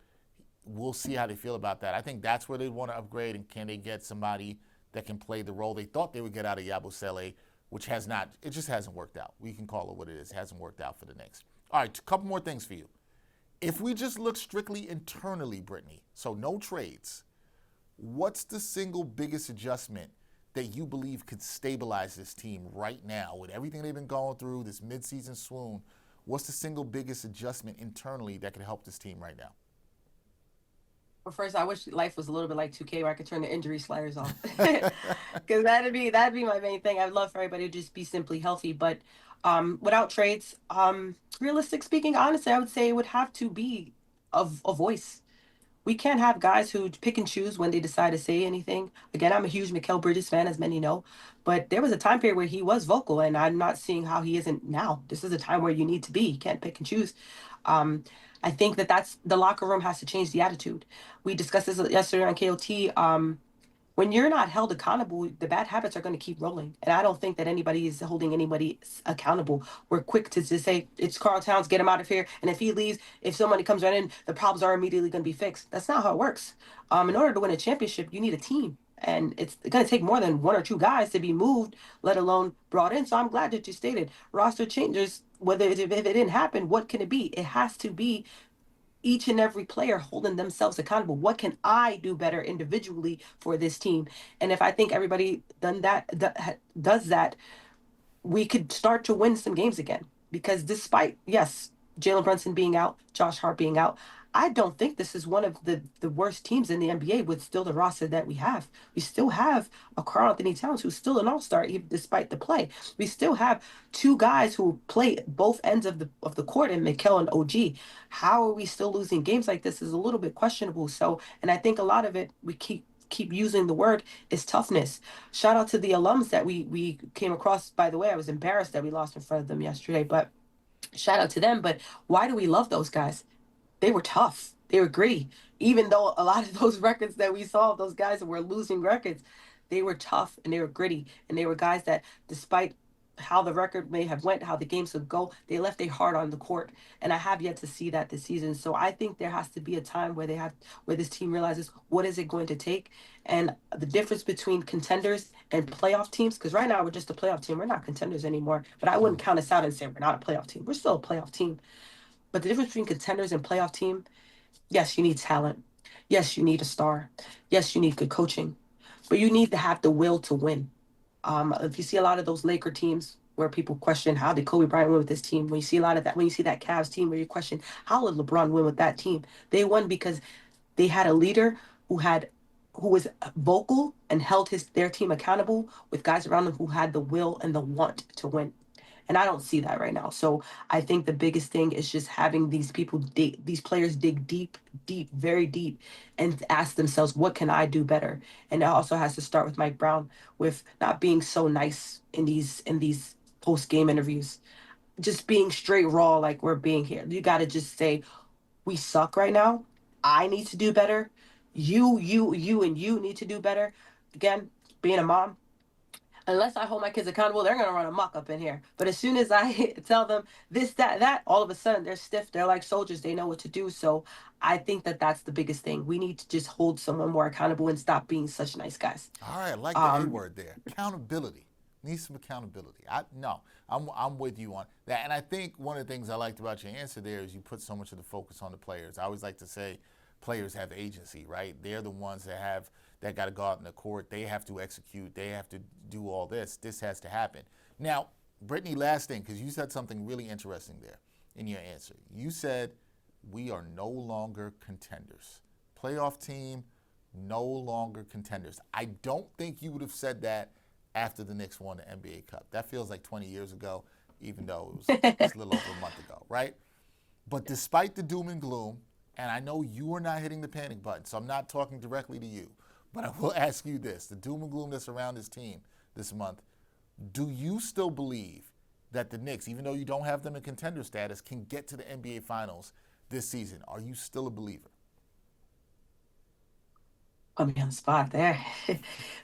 [SPEAKER 1] we'll see how they feel about that. I think that's where they want to upgrade, and can they get somebody that can play the role they thought they would get out of Yabusele, which has not. It just hasn't worked out. We can call it what it is. It hasn't worked out for the Knicks. All right, a couple more things for you. If we just look strictly internally, Brittany, so no trades, what's the single biggest adjustment that you believe could stabilize this team right now with everything they've been going through, this midseason swoon? What's the single biggest adjustment internally that could help this team right now?
[SPEAKER 2] Well, first, I wish life was a little bit like 2K where I could turn the injury sliders off. Because that'd be my main thing. I'd love for everybody to just be simply healthy. But without trades, realistic speaking, honestly, I would say it would have to be a voice. We can't have guys who pick and choose when they decide to say anything. Again, I'm a huge Mikal Bridges fan, as many know. But there was a time period where he was vocal, and I'm not seeing how he isn't now. This is a time where you need to be. You can't pick and choose. I think that's the locker room has to change the attitude. We discussed this yesterday on KOT. when you're not held accountable, the bad habits are going to keep rolling. And I don't think that anybody is holding anybody accountable. We're quick to just say, it's Carl Towns, get him out of here. And if he leaves, if somebody comes right in, the problems are immediately going to be fixed. That's not how it works. In order to win a championship, you need a team. And it's going to take more than one or two guys to be moved, let alone brought in. So I'm glad that you stated roster changes. Whether if it didn't happen, what can it be? It has to be each and every player holding themselves accountable. What can I do better individually for this team? And if I think everybody does that, we could start to win some games again. Because despite, yes, Jalen Brunson being out, Josh Hart being out, I don't think this is one of the worst teams in the NBA with still the roster that we have. We still have a Karl-Anthony Towns who's still an all-star despite the play. We still have two guys who play both ends of the court in Mikal and OG. How are we still losing games like this is a little bit questionable. So, and I think a lot of it we keep using the word is toughness. Shout out to the alums that we came across. By the way, I was embarrassed that we lost in front of them yesterday, but shout out to them. But why do we love those guys? They were tough. They were gritty. Even though a lot of those records that we saw, those guys that were losing records, they were tough and they were gritty. And they were guys that, despite how the record may have went, how the games would go, they left their heart on the court. And I have yet to see that this season. So I think there has to be a time where this team realizes what is it going to take, and the difference between contenders and playoff teams. Because right now we're just a playoff team. We're not contenders anymore. But I wouldn't count us out and say we're not a playoff team. We're still a playoff team. But the difference between contenders and playoff team, yes, you need talent. Yes, you need a star. Yes, you need good coaching. But you need to have the will to win. If you see a lot of those Laker teams where people question how did Kobe Bryant win with this team, when you see a lot of that, when you see that Cavs team where you question how did LeBron win with that team, they won because they had a leader who was vocal and held their team accountable with guys around them who had the will and the want to win. And I don't see that right now. So I think the biggest thing is just having these players dig deep, deep, very deep, and ask themselves, what can I do better? And it also has to start with Mike Brown, with not being so nice in these post game interviews, just being straight raw like we're being here. You got to just say, we suck right now. I need to do better. And you need to do better. Again, being a mom, unless I hold my kids accountable, they're gonna run amok up in here. But as soon as I tell them this, that, all of a sudden they're stiff. They're like soldiers. They know what to do. So I think that that's the biggest thing. We need to just hold someone more accountable and stop being such nice guys.
[SPEAKER 1] All right, I like the A word there. Accountability. Need some accountability. I'm with you on that. And I think one of the things I liked about your answer there is you put so much of the focus on the players. I always like to say players have agency, right? They're the ones that got to go out in the court. They have to execute. They have to do all this. This has to happen. Now, Brittany, last thing, because you said something really interesting there in your answer. You said we are no longer contenders. Playoff team, no longer contenders. I don't think you would have said that after the Knicks won the NBA Cup. That feels like 20 years ago, even though it was just a little over a month ago, right? But despite the doom and gloom, and I know you are not hitting the panic button, so I'm not talking directly to you, but I will ask you this. The doom and gloom that's around this team this month, do you still believe that the Knicks, even though you don't have them in contender status, can get to the NBA Finals this season? Are you still a believer?
[SPEAKER 2] Put me on the spot there.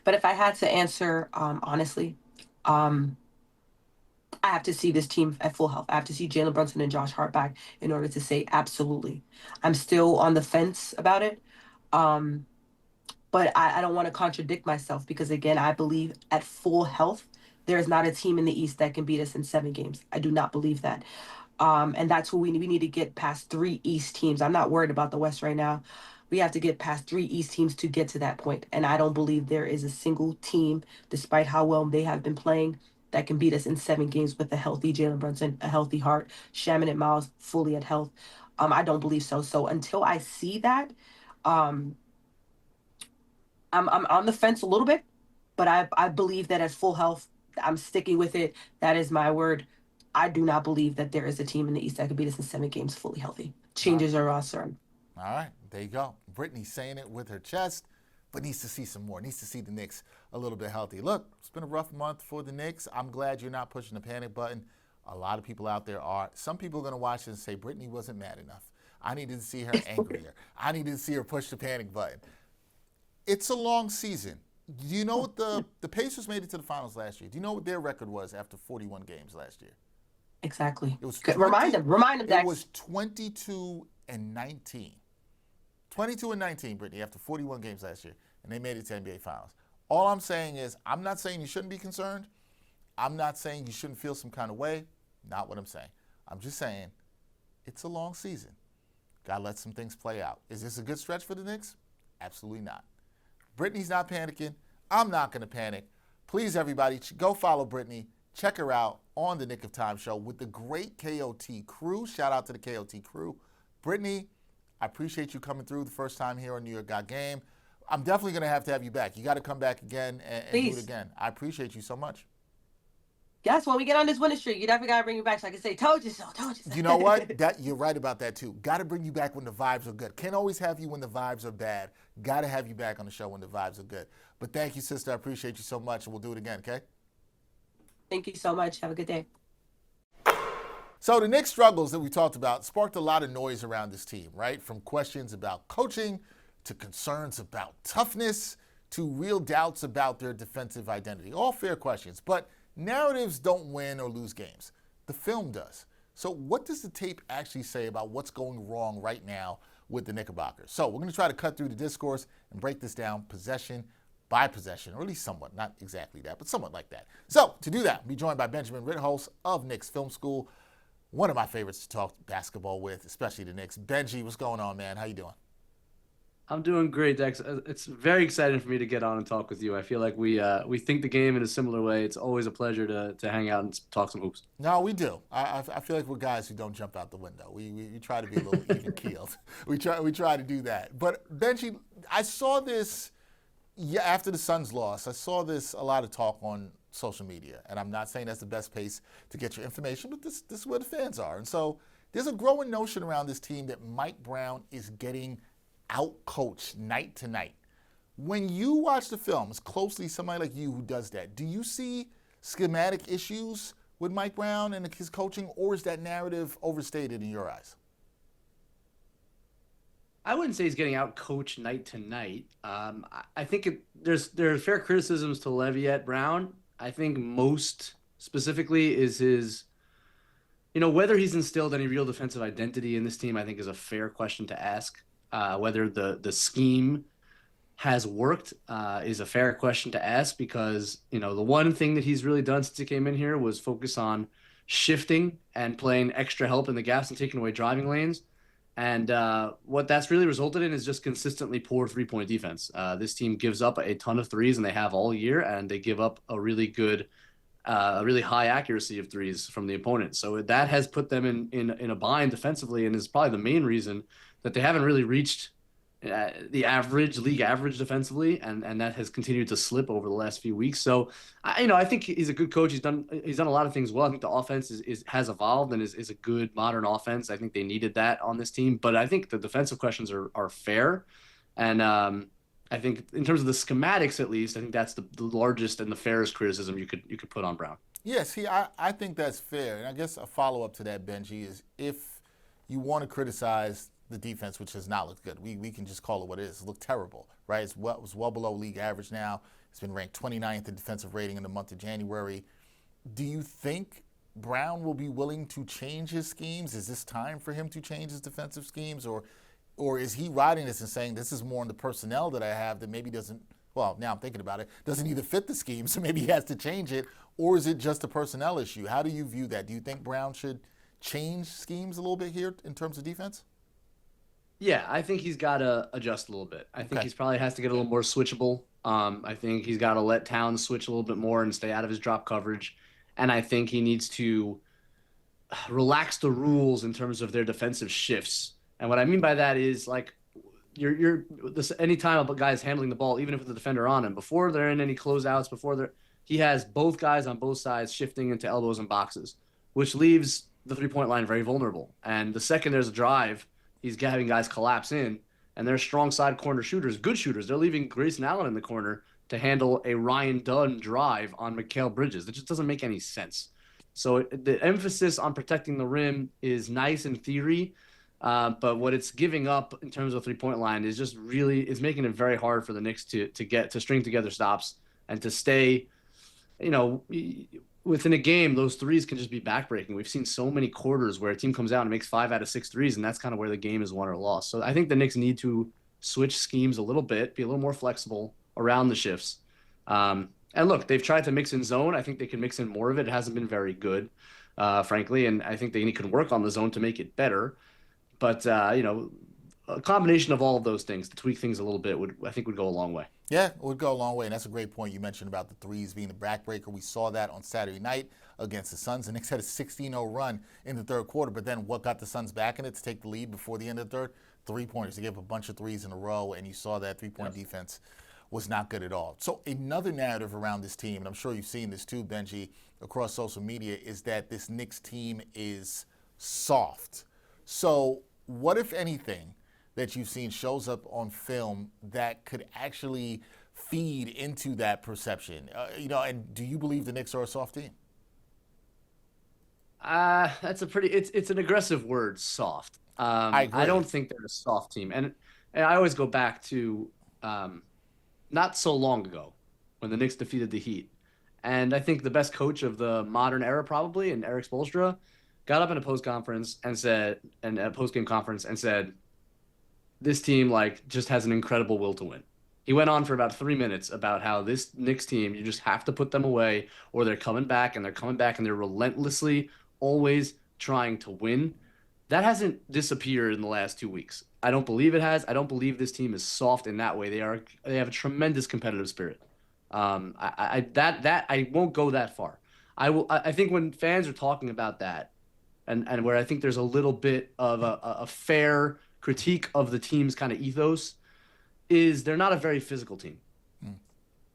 [SPEAKER 2] But if I had to answer honestly, um, I have to see this team at full health. I have to see Jalen Brunson and Josh Hart back in order to say absolutely. I'm still on the fence about it. Um, but I don't want to contradict myself because, again, I believe at full health, there is not a team in the East that can beat us in 7 games. I do not believe that. And that's what we need. We need to get past 3 East teams. I'm not worried about the West right now. We have to get past 3 East teams to get to that point. And I don't believe there is a single team, despite how well they have been playing, that can beat us in 7 games with a healthy Jalen Brunson, a healthy Hart, Shaman and Miles fully at health. I don't believe so. So until I see that, um, I'm on the fence a little bit, but I believe that at full health, I'm sticking with it. That is my word. I do not believe that there is a team in the East that could beat us in 7 games fully healthy.
[SPEAKER 1] All right.
[SPEAKER 2] Changes are roster.
[SPEAKER 1] All right, there you go. Brittany saying it with her chest, but needs to see some more. Needs to see the Knicks a little bit healthy. Look, it's been a rough month for the Knicks. I'm glad you're not pushing the panic button. A lot of people out there are. Some people are going to watch this and say, Brittany wasn't mad enough. I needed to see her angrier. I needed to see her push the panic button. It's a long season. Do you know what the Pacers made it to the finals last year? Do you know what their record was after 41 games last year?
[SPEAKER 2] Exactly.
[SPEAKER 1] It was
[SPEAKER 2] Remind
[SPEAKER 1] 20,
[SPEAKER 2] them. Remind them,
[SPEAKER 1] it
[SPEAKER 2] Dex.
[SPEAKER 1] was 22 and 19. 22 and 19, Brittany, after 41 games last year, and they made it to NBA Finals. All I'm saying is, I'm not saying you shouldn't be concerned. I'm not saying you shouldn't feel some kind of way. Not what I'm saying. I'm just saying it's a long season. Gotta let some things play out. Is this a good stretch for the Knicks? Absolutely not. Brittany's not panicking. I'm not going to panic. Please, everybody, go follow Brittany. Check her out on the Nick of Time show with the great KOT crew. Shout out to the KOT crew. Brittany, I appreciate you coming through the first time here on New York Got Game. I'm definitely going to have you back. You got to come back again and do it again. I appreciate you so much.
[SPEAKER 2] Yes, when we get on this winning streak, you definitely gotta bring me back so I can say, "Told you so, told you so."
[SPEAKER 1] You know what? You're right about that too. Got to bring you back when the vibes are good. Can't always have you when the vibes are bad. Got to have you back on the show when the vibes are good. But thank you, sister. I appreciate you so much, and we'll do it again. Okay?
[SPEAKER 2] Thank you so much. Have a good day.
[SPEAKER 1] So the Knicks' struggles that we talked about sparked a lot of noise around this team, right? From questions about coaching to concerns about toughness to real doubts about their defensive identity. All fair questions, but narratives don't win or lose games. The film does. So what does the tape actually say about what's going wrong right now with the Knickerbockers? So we're going to try to cut through the discourse and break this down possession by possession, or at least somewhat, not exactly that, but somewhat like that. So to do that, I'll be joined by Benjamin Ritholz of Knicks Film School, one of my favorites to talk basketball with, especially the Knicks. Benji, what's going on, man? How you doing?
[SPEAKER 3] I'm doing great, Dex. It's very exciting for me to get on and talk with you. I feel like we think the game in a similar way. It's always a pleasure to hang out and talk some hoops.
[SPEAKER 1] No, we do. I feel like we're guys who don't jump out the window. We try to be a little even keeled. We try to do that. But Benji, I saw this after the Suns lost. I saw this a lot of talk on social media, and I'm not saying that's the best pace to get your information, but this is where the fans are. And so there's a growing notion around this team that Mike Brown is getting out-coached night to night. When you watch the film, as closely somebody like you who does that, do you see schematic issues with Mike Brown and his coaching, or is that narrative overstated in your eyes?
[SPEAKER 3] I wouldn't say he's getting out-coached night to night. I think there are fair criticisms to levy at Brown. I think most specifically is his, whether he's instilled any real defensive identity in this team, I think is a fair question to ask. Whether the scheme has worked is a fair question to ask because, the one thing that he's really done since he came in here was focus on shifting and playing extra help in the gaps and taking away driving lanes. And what that's really resulted in is just consistently poor three-point defense. This team gives up a ton of threes, and they have all year, and they give up a really high accuracy of threes from the opponent. So that has put them in a bind defensively and is probably the main reason that they haven't really reached the league average defensively, and that has continued to slip over the last few weeks. So, I think he's a good coach. He's done a lot of things well. I think the offense has evolved and is a good modern offense. I think they needed that on this team, but I think the defensive questions are fair, and I think in terms of the schematics, at least, I think that's the largest and the fairest criticism you could put on Brown.
[SPEAKER 1] Yeah, see, I think that's fair, and I guess a follow up to that, Benji, is if you want to criticize the defense, which has not looked good. We can just call it what it is. It looked terrible, right? It was well below league average now. It's been ranked 29th in defensive rating in the month of January. Do you think Brown will be willing to change his schemes? Is this time for him to change his defensive schemes? Or is he riding this and saying this is more in the personnel that I have that maybe doesn't, well, now I'm thinking about it, doesn't either fit the scheme, so maybe he has to change it, or is it just a personnel issue? How do you view that? Do you think Brown should change schemes a little bit here in terms of defense?
[SPEAKER 3] Yeah, I think he's got to adjust a little bit. I think he's probably has to get a little more switchable. I think he's got to let Towns switch a little bit more and stay out of his drop coverage. And I think he needs to relax the rules in terms of their defensive shifts. And what I mean by that is, like, anytime a guy is handling the ball, even if it's a defender on him, before they're in any closeouts, he has both guys on both sides shifting into elbows and boxes, which leaves the three-point line very vulnerable. And the second there's a drive, he's having guys collapse in, and they're strong side corner shooters, good shooters. They're leaving Grayson Allen in the corner to handle a Ryan Dunn drive on Mikal Bridges. It just doesn't make any sense. So the emphasis on protecting the rim is nice in theory, But what it's giving up in terms of 3-point line is just really is making it very hard for the Knicks to string together stops and to stay, within a game. Those threes can just be backbreaking. We've seen so many quarters where a team comes out and makes 5 out of 6 threes, and that's kind of where the game is won or lost. So I think the Knicks need to switch schemes a little bit, be a little more flexible around the shifts. And look, they've tried to mix in zone. I think they can mix in more of it. It hasn't been very good, frankly, and I think they can work on the zone to make it better. But, a combination of all of those things to tweak things a little bit would go a long way.
[SPEAKER 1] Yeah, it would go a long way, and that's a great point you mentioned about the threes being the backbreaker. We saw that on Saturday night against the Suns. The Knicks had a 16-0 run in the third quarter, but then what got the Suns back in it to take the lead before the end of the third? 3-pointers. They gave up a bunch of threes in a row, and you saw that three-point defense was not good at all. So another narrative around this team, and I'm sure you've seen this too, Benji, across social media, is that this Knicks team is soft. So what, if anything, that you've seen shows up on film that could actually feed into that perception? And do you believe the Knicks are a soft team?
[SPEAKER 3] That's it's an aggressive word, soft.
[SPEAKER 1] I agree.
[SPEAKER 3] I don't think they're a soft team. And I always go back to not so long ago when the Knicks defeated the Heat. And I think the best coach of the modern era, probably, and Eric Spoelstra, got up in a post-game conference and said, this team just has an incredible will to win. He went on for about 3 minutes about how this Knicks team, you just have to put them away, or they're coming back and they're relentlessly always trying to win. That hasn't disappeared in the last 2 weeks. I don't believe it has. I don't believe this team is soft in that way. They have a tremendous competitive spirit. I won't go that far. I think when fans are talking about that, and where I think there's a little bit of a fair critique of the team's kind of ethos, is they're not a very physical team.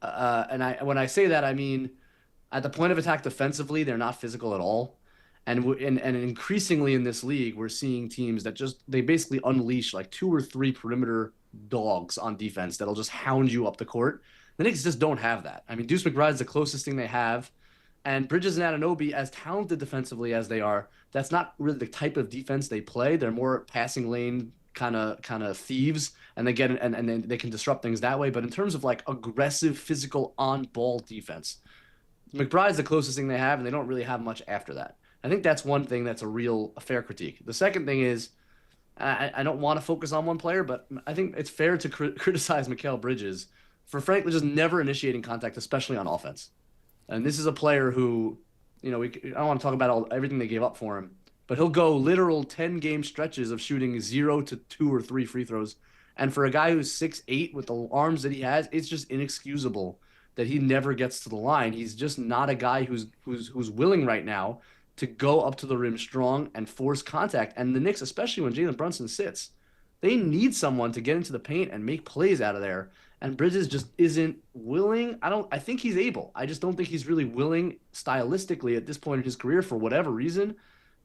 [SPEAKER 3] And when I say that, I mean at the point of attack defensively, they're not physical at all. And increasingly in this league, we're seeing teams that they basically unleash 2 or 3 perimeter dogs on defense that'll just hound you up the court. The Knicks just don't have that. I mean, Deuce McBride's the closest thing they have. And Bridges and Anunoby, as talented defensively as they are, that's not really the type of defense they play. They're more passing lane kind of thieves, and they can disrupt things that way. But in terms of aggressive, physical, on-ball defense, McBride's the closest thing they have, and they don't really have much after that. I think that's one thing that's a fair critique. The second thing is, I don't want to focus on one player, but I think it's fair to criticize Mikal Bridges for frankly just never initiating contact, especially on offense. And this is a player who, I don't want to talk about everything they gave up for him, but he'll go literal 10-game stretches of shooting 0 to 2 or 3 free throws. And for a guy who's 6'8" with the arms that he has, it's just inexcusable that he never gets to the line. He's just not a guy who's willing right now to go up to the rim strong and force contact. And the Knicks, especially when Jalen Brunson sits, they need someone to get into the paint and make plays out of there. And Bridges just isn't willing. I think he's able. I just don't think he's really willing stylistically at this point in his career, for whatever reason,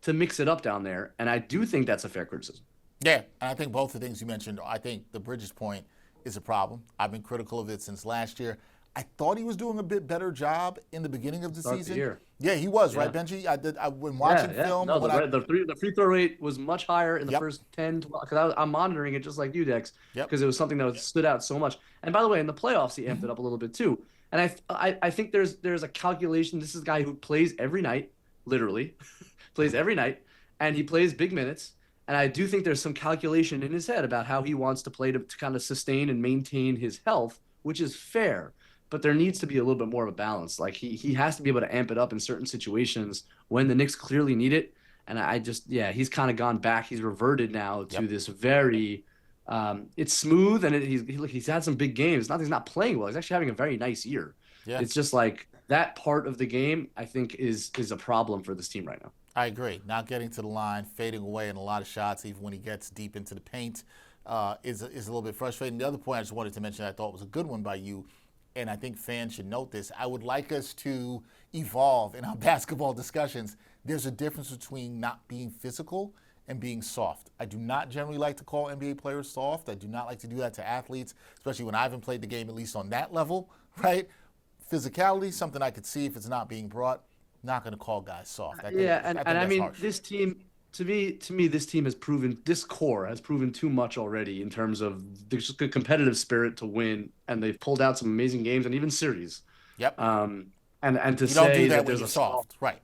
[SPEAKER 3] to mix it up down there. And I do think that's a fair criticism.
[SPEAKER 1] Yeah, and I think both the things you mentioned, I think the Bridges point is a problem. I've been critical of it since last year. I thought he was doing a bit better job in the beginning of the season. Yeah, he was, right, Benji? When watching film.
[SPEAKER 3] No, the free throw rate was much higher in the first 10, 12, because I'm monitoring it just like you, Dex, because it was something that stood out so much. And by the way, in the playoffs, he amped it up a little bit too. And I think there's a calculation. This is a guy who plays every night, literally, plays every night, and he plays big minutes. And I do think there's some calculation in his head about how he wants to play to kind of sustain and maintain his health, which is fair. But there needs to be a little bit more of a balance. He has to be able to amp it up in certain situations when the Knicks clearly need it. And he's kind of gone back. He's reverted now to this very, it's smooth, and he's had some big games. Not that he's not playing well. He's actually having a very nice year. Yeah. It's just that part of the game, I think, is a problem for this team right now.
[SPEAKER 1] I agree. Not getting to the line, fading away in a lot of shots, even when he gets deep into the paint, is a little bit frustrating. The other point I just wanted to mention I thought was a good one by you, and I think fans should note this. I would like us to evolve in our basketball discussions. There's a difference between not being physical and being soft. I do not generally like to call NBA players soft. I do not like to do that to athletes, especially when I haven't played the game, at least on that level, right? Physicality, something I could see if it's not being brought. Not going to call guys soft.
[SPEAKER 3] I mean, this team to me, this core has proven too much already in terms of the competitive spirit to win, and they've pulled out some amazing games and even series.
[SPEAKER 1] Yep.
[SPEAKER 3] And to
[SPEAKER 1] You don't do
[SPEAKER 3] say
[SPEAKER 1] that
[SPEAKER 3] that
[SPEAKER 1] when
[SPEAKER 3] there's
[SPEAKER 1] you're
[SPEAKER 3] a small,
[SPEAKER 1] soft. Right.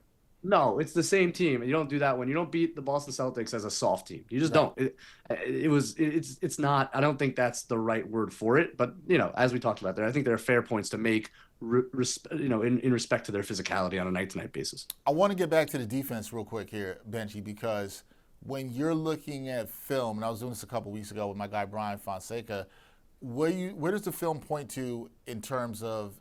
[SPEAKER 3] no, it's the same team. And you don't do that when you don't beat the Boston Celtics as a soft team. You just
[SPEAKER 1] Right.
[SPEAKER 3] don't. It's not. I don't think that's the right word for it. But as we talked about there, I think there are fair points to make. In respect to their physicality on a night-to-night basis.
[SPEAKER 1] I want to get back to the defense real quick here, Benji, because when you're looking at film, and I was doing this a couple weeks ago with my guy Brian Fonseca, where does the film point to in terms of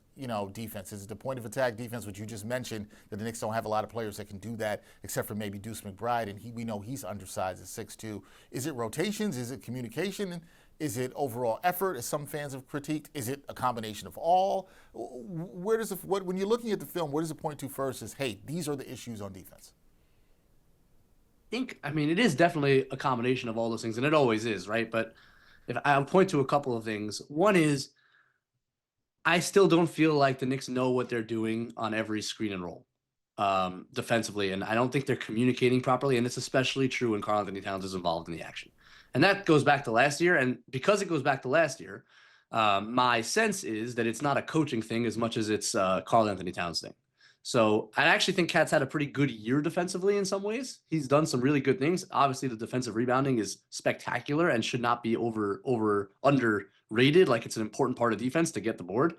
[SPEAKER 1] defense? Is it the point of attack defense, which you just mentioned, that the Knicks don't have a lot of players that can do that, except for maybe Deuce McBride, and we know he's undersized at 6'2". Is it rotations? Is it communication? Is it overall effort, as some fans have critiqued? Is it a combination of all? When you're looking at the film, where does it point to first? Is, hey, these are the issues on defense?
[SPEAKER 3] I mean, it is definitely a combination of all those things, and it always is, right? But if I'll point to a couple of things. One is, I still don't feel like the Knicks know what they're doing on every screen and roll defensively, and I don't think they're communicating properly, and it's especially true when Karl-Anthony Towns is involved in the action. And that goes back to last year, and because it goes back to last year, my sense is that it's not a coaching thing as much as it's Karl-Anthony Towns thing. So I actually think Cat's had a pretty good year defensively in some ways. He's done some really good things. Obviously, the defensive rebounding is spectacular and should not be underrated. Like, it's an important part of defense to get the board.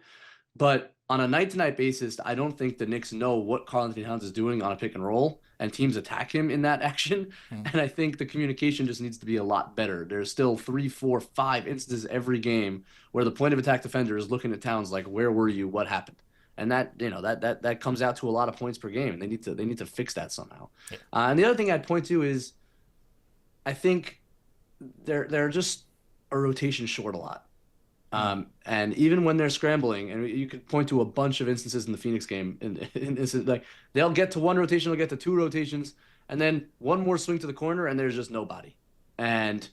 [SPEAKER 3] But on a night-to-night basis, I don't think the Knicks know what Karl-Anthony Towns is doing on a pick and roll, and teams attack him in that action. And I think the communication just needs to be a lot better. There's still 3, 4, 5 instances every game where the point of attack defender is looking at Towns like, where were you? What happened? And that comes out to a lot of points per game, and they need to fix that somehow. Yeah. And the other thing I'd point to is, I think they're just a rotation short a lot. And even when they're scrambling, and you could point to a bunch of instances in the Phoenix game, like, they'll get to one rotation, they'll get to 2 rotations, and then one more swing to the corner, and there's just nobody. And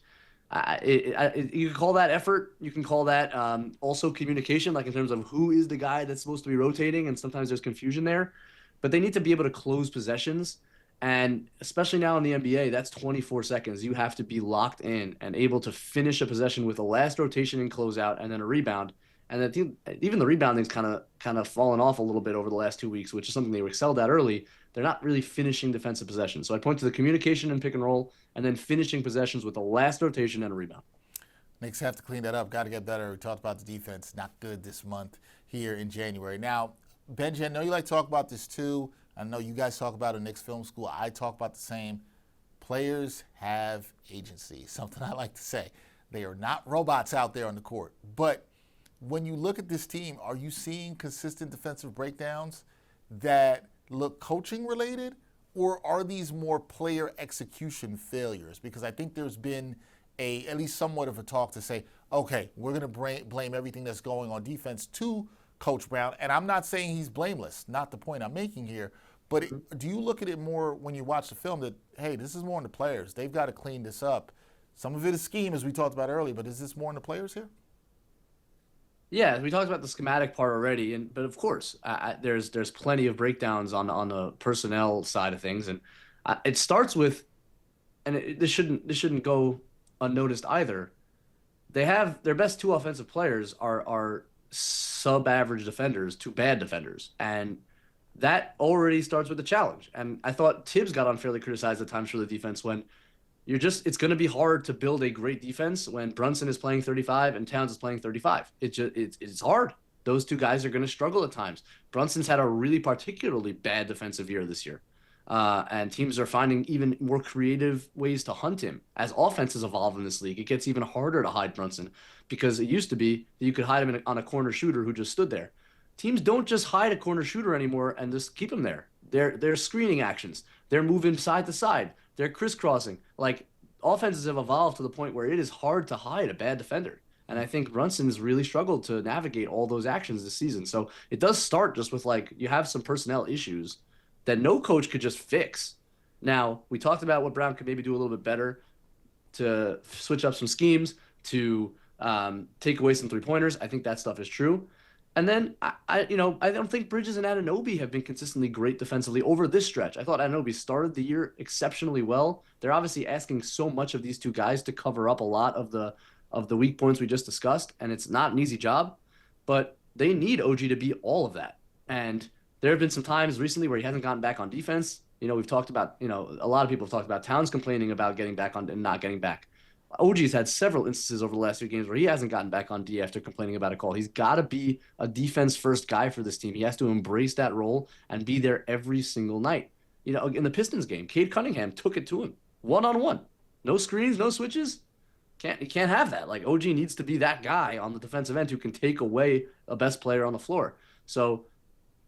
[SPEAKER 3] you can call that effort. You can call that also communication, like in terms of who is the guy that's supposed to be rotating, and sometimes there's confusion there. But they need to be able to close possessions. And especially now in the NBA, that's 24 seconds. You have to be locked in and able to finish a possession with a last rotation and closeout and then a rebound. And I think even the rebounding's kind of fallen off a little bit over the last 2 weeks, which is something they excelled at early. They're not really finishing defensive possessions. So I point to the communication and pick and roll, and then finishing possessions with a last rotation and a rebound.
[SPEAKER 1] Knicks have to clean that up. Got to get better. We talked about the defense. Not good this month here in January. Now, Benji, I know you like to talk about this too. I know you guys talk about it in Knicks Film School. I talk about the same. Players have agency, something I like to say. They are not robots out there on the court. But when you look at this team, are you seeing consistent defensive breakdowns that look coaching related, or are these more player execution failures? Because I think there's been at least somewhat of a talk to say, okay, we're going to blame everything that's going on defense to Coach Brown, and I'm not saying he's blameless, not the point I'm making here, but do you look at it more when you watch the film that, hey, this is more on the players. They've got to clean this up. Some of it is scheme, as we talked about earlier, but is this more on the players here?
[SPEAKER 3] Yeah, we talked about the schematic part already, but of course, there's plenty of breakdowns on the personnel side of things, and it starts with, and this shouldn't go unnoticed either. They have their best 2 offensive players are sub-average defenders to bad defenders, and that already starts with a challenge. And I thought Tibbs got unfairly criticized at times for the defense when it's going to be hard to build a great defense when Brunson is playing 35 and Towns is playing 35. It's hard. Those 2 guys are going to struggle at times. Brunson's had a really particularly bad defensive year this year. And teams are finding even more creative ways to hunt him. As offenses evolve in this league, it gets even harder to hide Brunson, because it used to be that you could hide him on a corner shooter who just stood there. Teams don't just hide a corner shooter anymore and just keep him there. They're screening actions. They're moving side to side. They're crisscrossing. Like, offenses have evolved to the point where it is hard to hide a bad defender. And I think Brunson's really struggled to navigate all those actions this season. So it does start just with, like, you have some personnel issues that no coach could just fix. Now, we talked about what Brown could maybe do a little bit better to switch up some schemes, to take away some 3-pointers. I think that stuff is true. And then I don't think Bridges and Anunoby have been consistently great defensively over this stretch. I thought Anunoby started the year exceptionally well. They're obviously asking so much of these two guys to cover up a lot of the weak points we just discussed, and it's not an easy job, but they need OG to be all of that. And there have been some times recently where he hasn't gotten back on defense. We've talked about, a lot of people have talked about Towns complaining about getting back on and not getting back. OG's had several instances over the last few games where he hasn't gotten back on D after complaining about a call. He's got to be a defense-first guy for this team. He has to embrace that role and be there every single night. In the Pistons game, Cade Cunningham took it to him one-on-one. No screens, no switches. You can't have that. Like, OG needs to be that guy on the defensive end who can take away a best player on the floor. So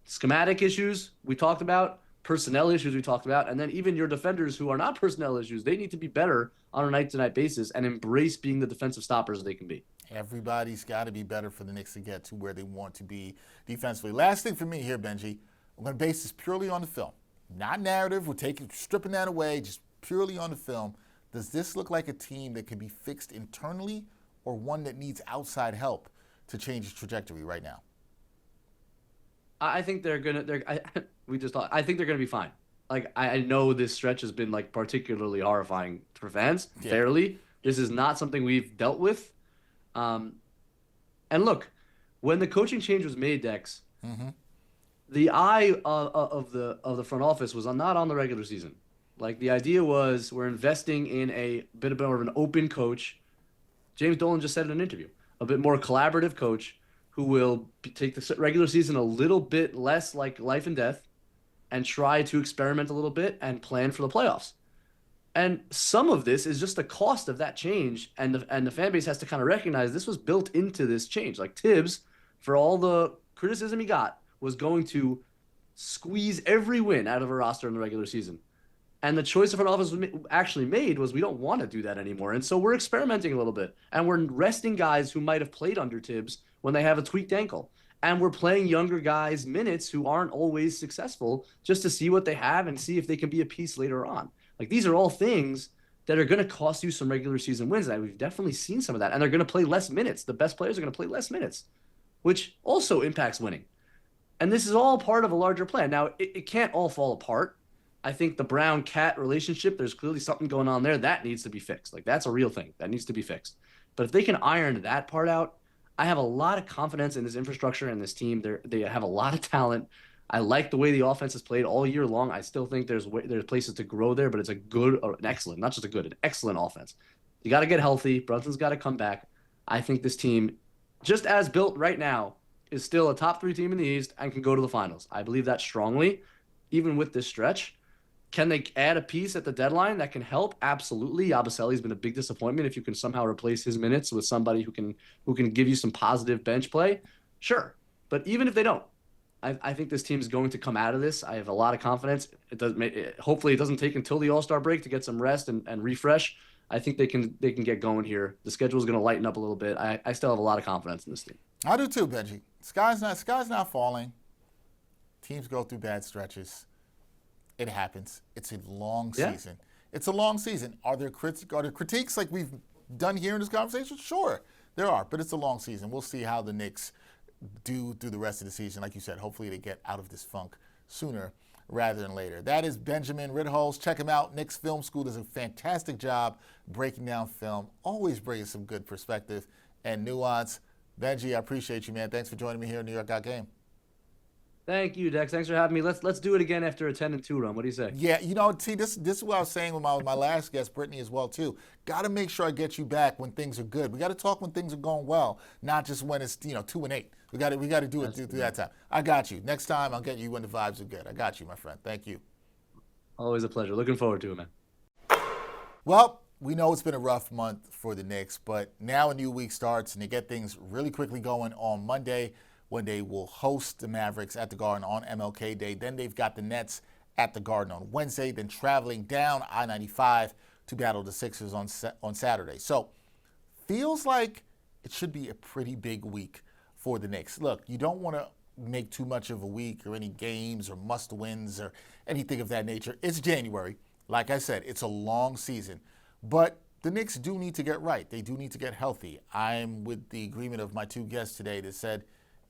[SPEAKER 3] schematic issues we talked about, personnel issues we talked about, and then even your defenders who are not personnel issues, they need to be better on a night-to-night basis and embrace being the defensive stoppers they can be.
[SPEAKER 1] Everybody's got to be better for the Knicks to get to where they want to be defensively. Last thing for me here, Benji, I'm going to base this purely on the film. Not narrative. We're stripping that away, just purely on the film. Does this look like a team that can be fixed internally or one that needs outside help to change its trajectory right now?
[SPEAKER 3] I think they're gonna. I think they're gonna be fine. Like, I know this stretch has been like particularly horrifying for fans. Yeah. Fairly, this is not something we've dealt with. And look, when the coaching change was made, Dex, the eye of the front office was not on the regular season. Like, the idea was we're investing in a bit more of an open coach. James Dolan just said in an interview, a bit more collaborative coach who will take the regular season a little bit less like life and death and try to experiment a little bit and plan for the playoffs. And some of this is just the cost of that change, and the fan base has to kind of recognize this was built into this change. Like, Tibbs, for all the criticism he got, was going to squeeze every win out of a roster in the regular season. And the choice the front office actually made was we don't want to do that anymore. And so we're experimenting a little bit. And we're resting guys who might have played under Tibbs when they have a tweaked ankle. And we're playing younger guys minutes who aren't always successful just to see what they have and see if they can be a piece later on. Like, these are all things that are going to cost you some regular season wins. And we've definitely seen some of that. And they're going to play less minutes. The best players are going to play less minutes, which also impacts winning. And this is all part of a larger plan. Now, it can't all fall apart. I think the Brown-Cat relationship, there's clearly something going on there. That needs to be fixed. Like, that's a real thing. That needs to be fixed. But if they can iron that part out, I have a lot of confidence in this infrastructure and this team. They have a lot of talent. I like the way the offense has played all year long. I still think there's places to grow there, but it's a good or an excellent, not just a good, an excellent offense. You got to get healthy. Brunson's got to come back. I think this team, just as built right now, is still a top 3 team in the East and can go to the finals. I believe that strongly, even with this stretch. Can they add a piece at the deadline that can help? Absolutely. Yabusele's been a big disappointment. If you can somehow replace his minutes with somebody who can give you some positive bench play, sure. But even if they don't, I think this team is going to come out of this. I have a lot of confidence. Hopefully it doesn't take until the All-Star break to get some rest and refresh. I think they can get going here. The schedule is going to lighten up a little bit. I still have a lot of confidence in this team.
[SPEAKER 1] I do too, Benji. Sky's not falling. Teams go through bad stretches. It happens. It's a long season. It's a long season. Are there critiques like we've done here in this conversation? Sure, there are. But it's a long season. We'll see how the Knicks do through the rest of the season. Like you said, hopefully they get out of this funk sooner rather than later. That is Benjamin Ritholz. Check him out. Knicks Film School does a fantastic job breaking down film. Always bringing some good perspective and nuance. Benji, I appreciate you, man. Thanks for joining me here in New York Got Game.
[SPEAKER 3] Thank you, Dex. Thanks for having me. Let's do it again after a 10-2 run. What do you say?
[SPEAKER 1] Yeah, see, this is what I was saying with my last guest, Brittany, as well, too. Got to make sure I get you back when things are good. We got to talk when things are going well, not just when it's 2-8. We got to do it through that time. I got you. Next time, I'll get you when the vibes are good. I got you, my friend. Thank you.
[SPEAKER 3] Always a pleasure. Looking forward to it, man.
[SPEAKER 1] Well, we know it's been a rough month for the Knicks, but now a new week starts, and they get things really quickly going on Monday, when they will host the Mavericks at the Garden on MLK Day. Then they've got the Nets at the Garden on Wednesday, then traveling down I-95 to battle the Sixers on Saturday. So feels like it should be a pretty big week for the Knicks. Look, you don't want to make too much of a week or any games or must-wins or anything of that nature. It's January. Like I said, it's a long season. But the Knicks do need to get right. They do need to get healthy. I'm with the agreement of my two guests today that said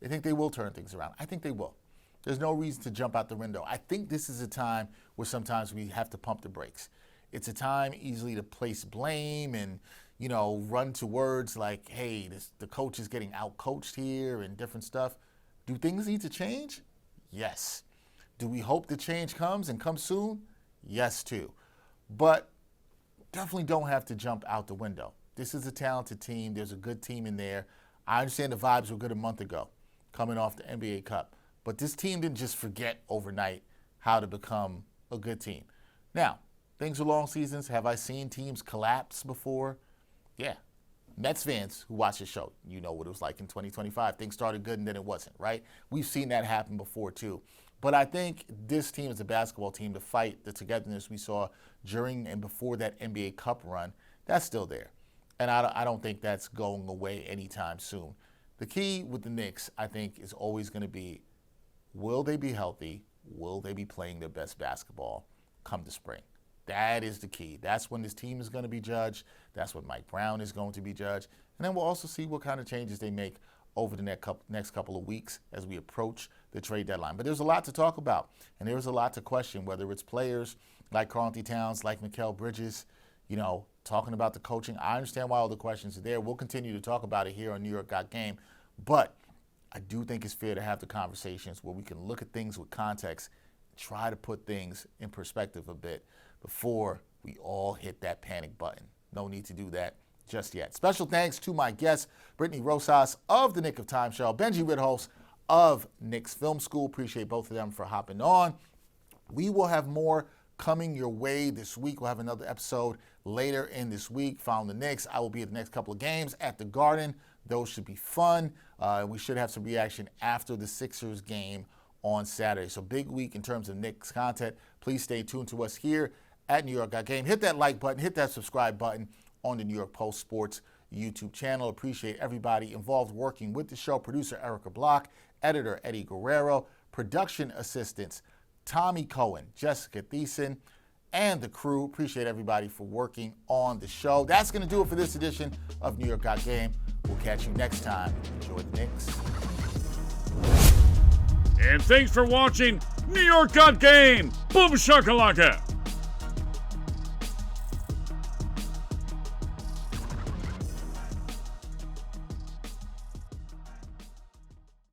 [SPEAKER 1] They think they will turn things around. I think they will. There's no reason to jump out the window. I think this is a time where sometimes we have to pump the brakes. It's a time easily to place blame and, run to words like, hey, the coach is getting out-coached here and different stuff. Do things need to change? Yes. Do we hope the change comes and comes soon? Yes, too. But definitely don't have to jump out the window. This is a talented team. There's a good team in there. I understand the vibes were good a month ago, coming off the NBA Cup. But this team didn't just forget overnight how to become a good team. Now, things are long seasons. Have I seen teams collapse before? Yeah. Mets fans who watch the show, you know what it was like in 2025. Things started good and then it wasn't, right? We've seen that happen before too. But I think this team is a basketball team to fight the togetherness we saw during and before that NBA Cup run. That's still there. And I don't think that's going away anytime soon. The key with the Knicks, I think, is always going to be, will they be healthy? Will they be playing their best basketball come the spring? That is the key. That's when this team is going to be judged. That's when Mike Brown is going to be judged. And then we'll also see what kind of changes they make over the next couple of weeks as we approach the trade deadline. But there's a lot to talk about, and there's a lot to question, whether it's players like Karl-Anthony Towns, like Mikal Bridges, talking about the coaching. I understand why all the questions are there. We'll continue to talk about it here on New York Got Game. But I do think it's fair to have the conversations where we can look at things with context, try to put things in perspective a bit before we all hit that panic button. No need to do that just yet. Special thanks to my guests, Brittany Rosas of the Nick of Time Show, Benji Ritholz of Knicks Film School. Appreciate both of them for hopping on. We will have more coming your way this week. We'll have another episode later in this week following the Knicks. I will be at the next couple of games at the Garden. Those should be fun. We should have some reaction after the Sixers game on Saturday. So big week in terms of Knicks content. Please stay tuned to us here at New York Got Game. Hit that like button, hit that subscribe button on the New York Post Sports YouTube channel. Appreciate everybody involved working with the show. Producer Erica Block, editor Eddie Guerrero, production assistants Tommy Cohen, Jessica Thiessen, and the crew. Appreciate everybody for working on the show. That's going to do it for this edition of New York Got Game. We'll catch you next time. Enjoy the Knicks.
[SPEAKER 4] And thanks for watching New York Got Game. Boom shakalaka.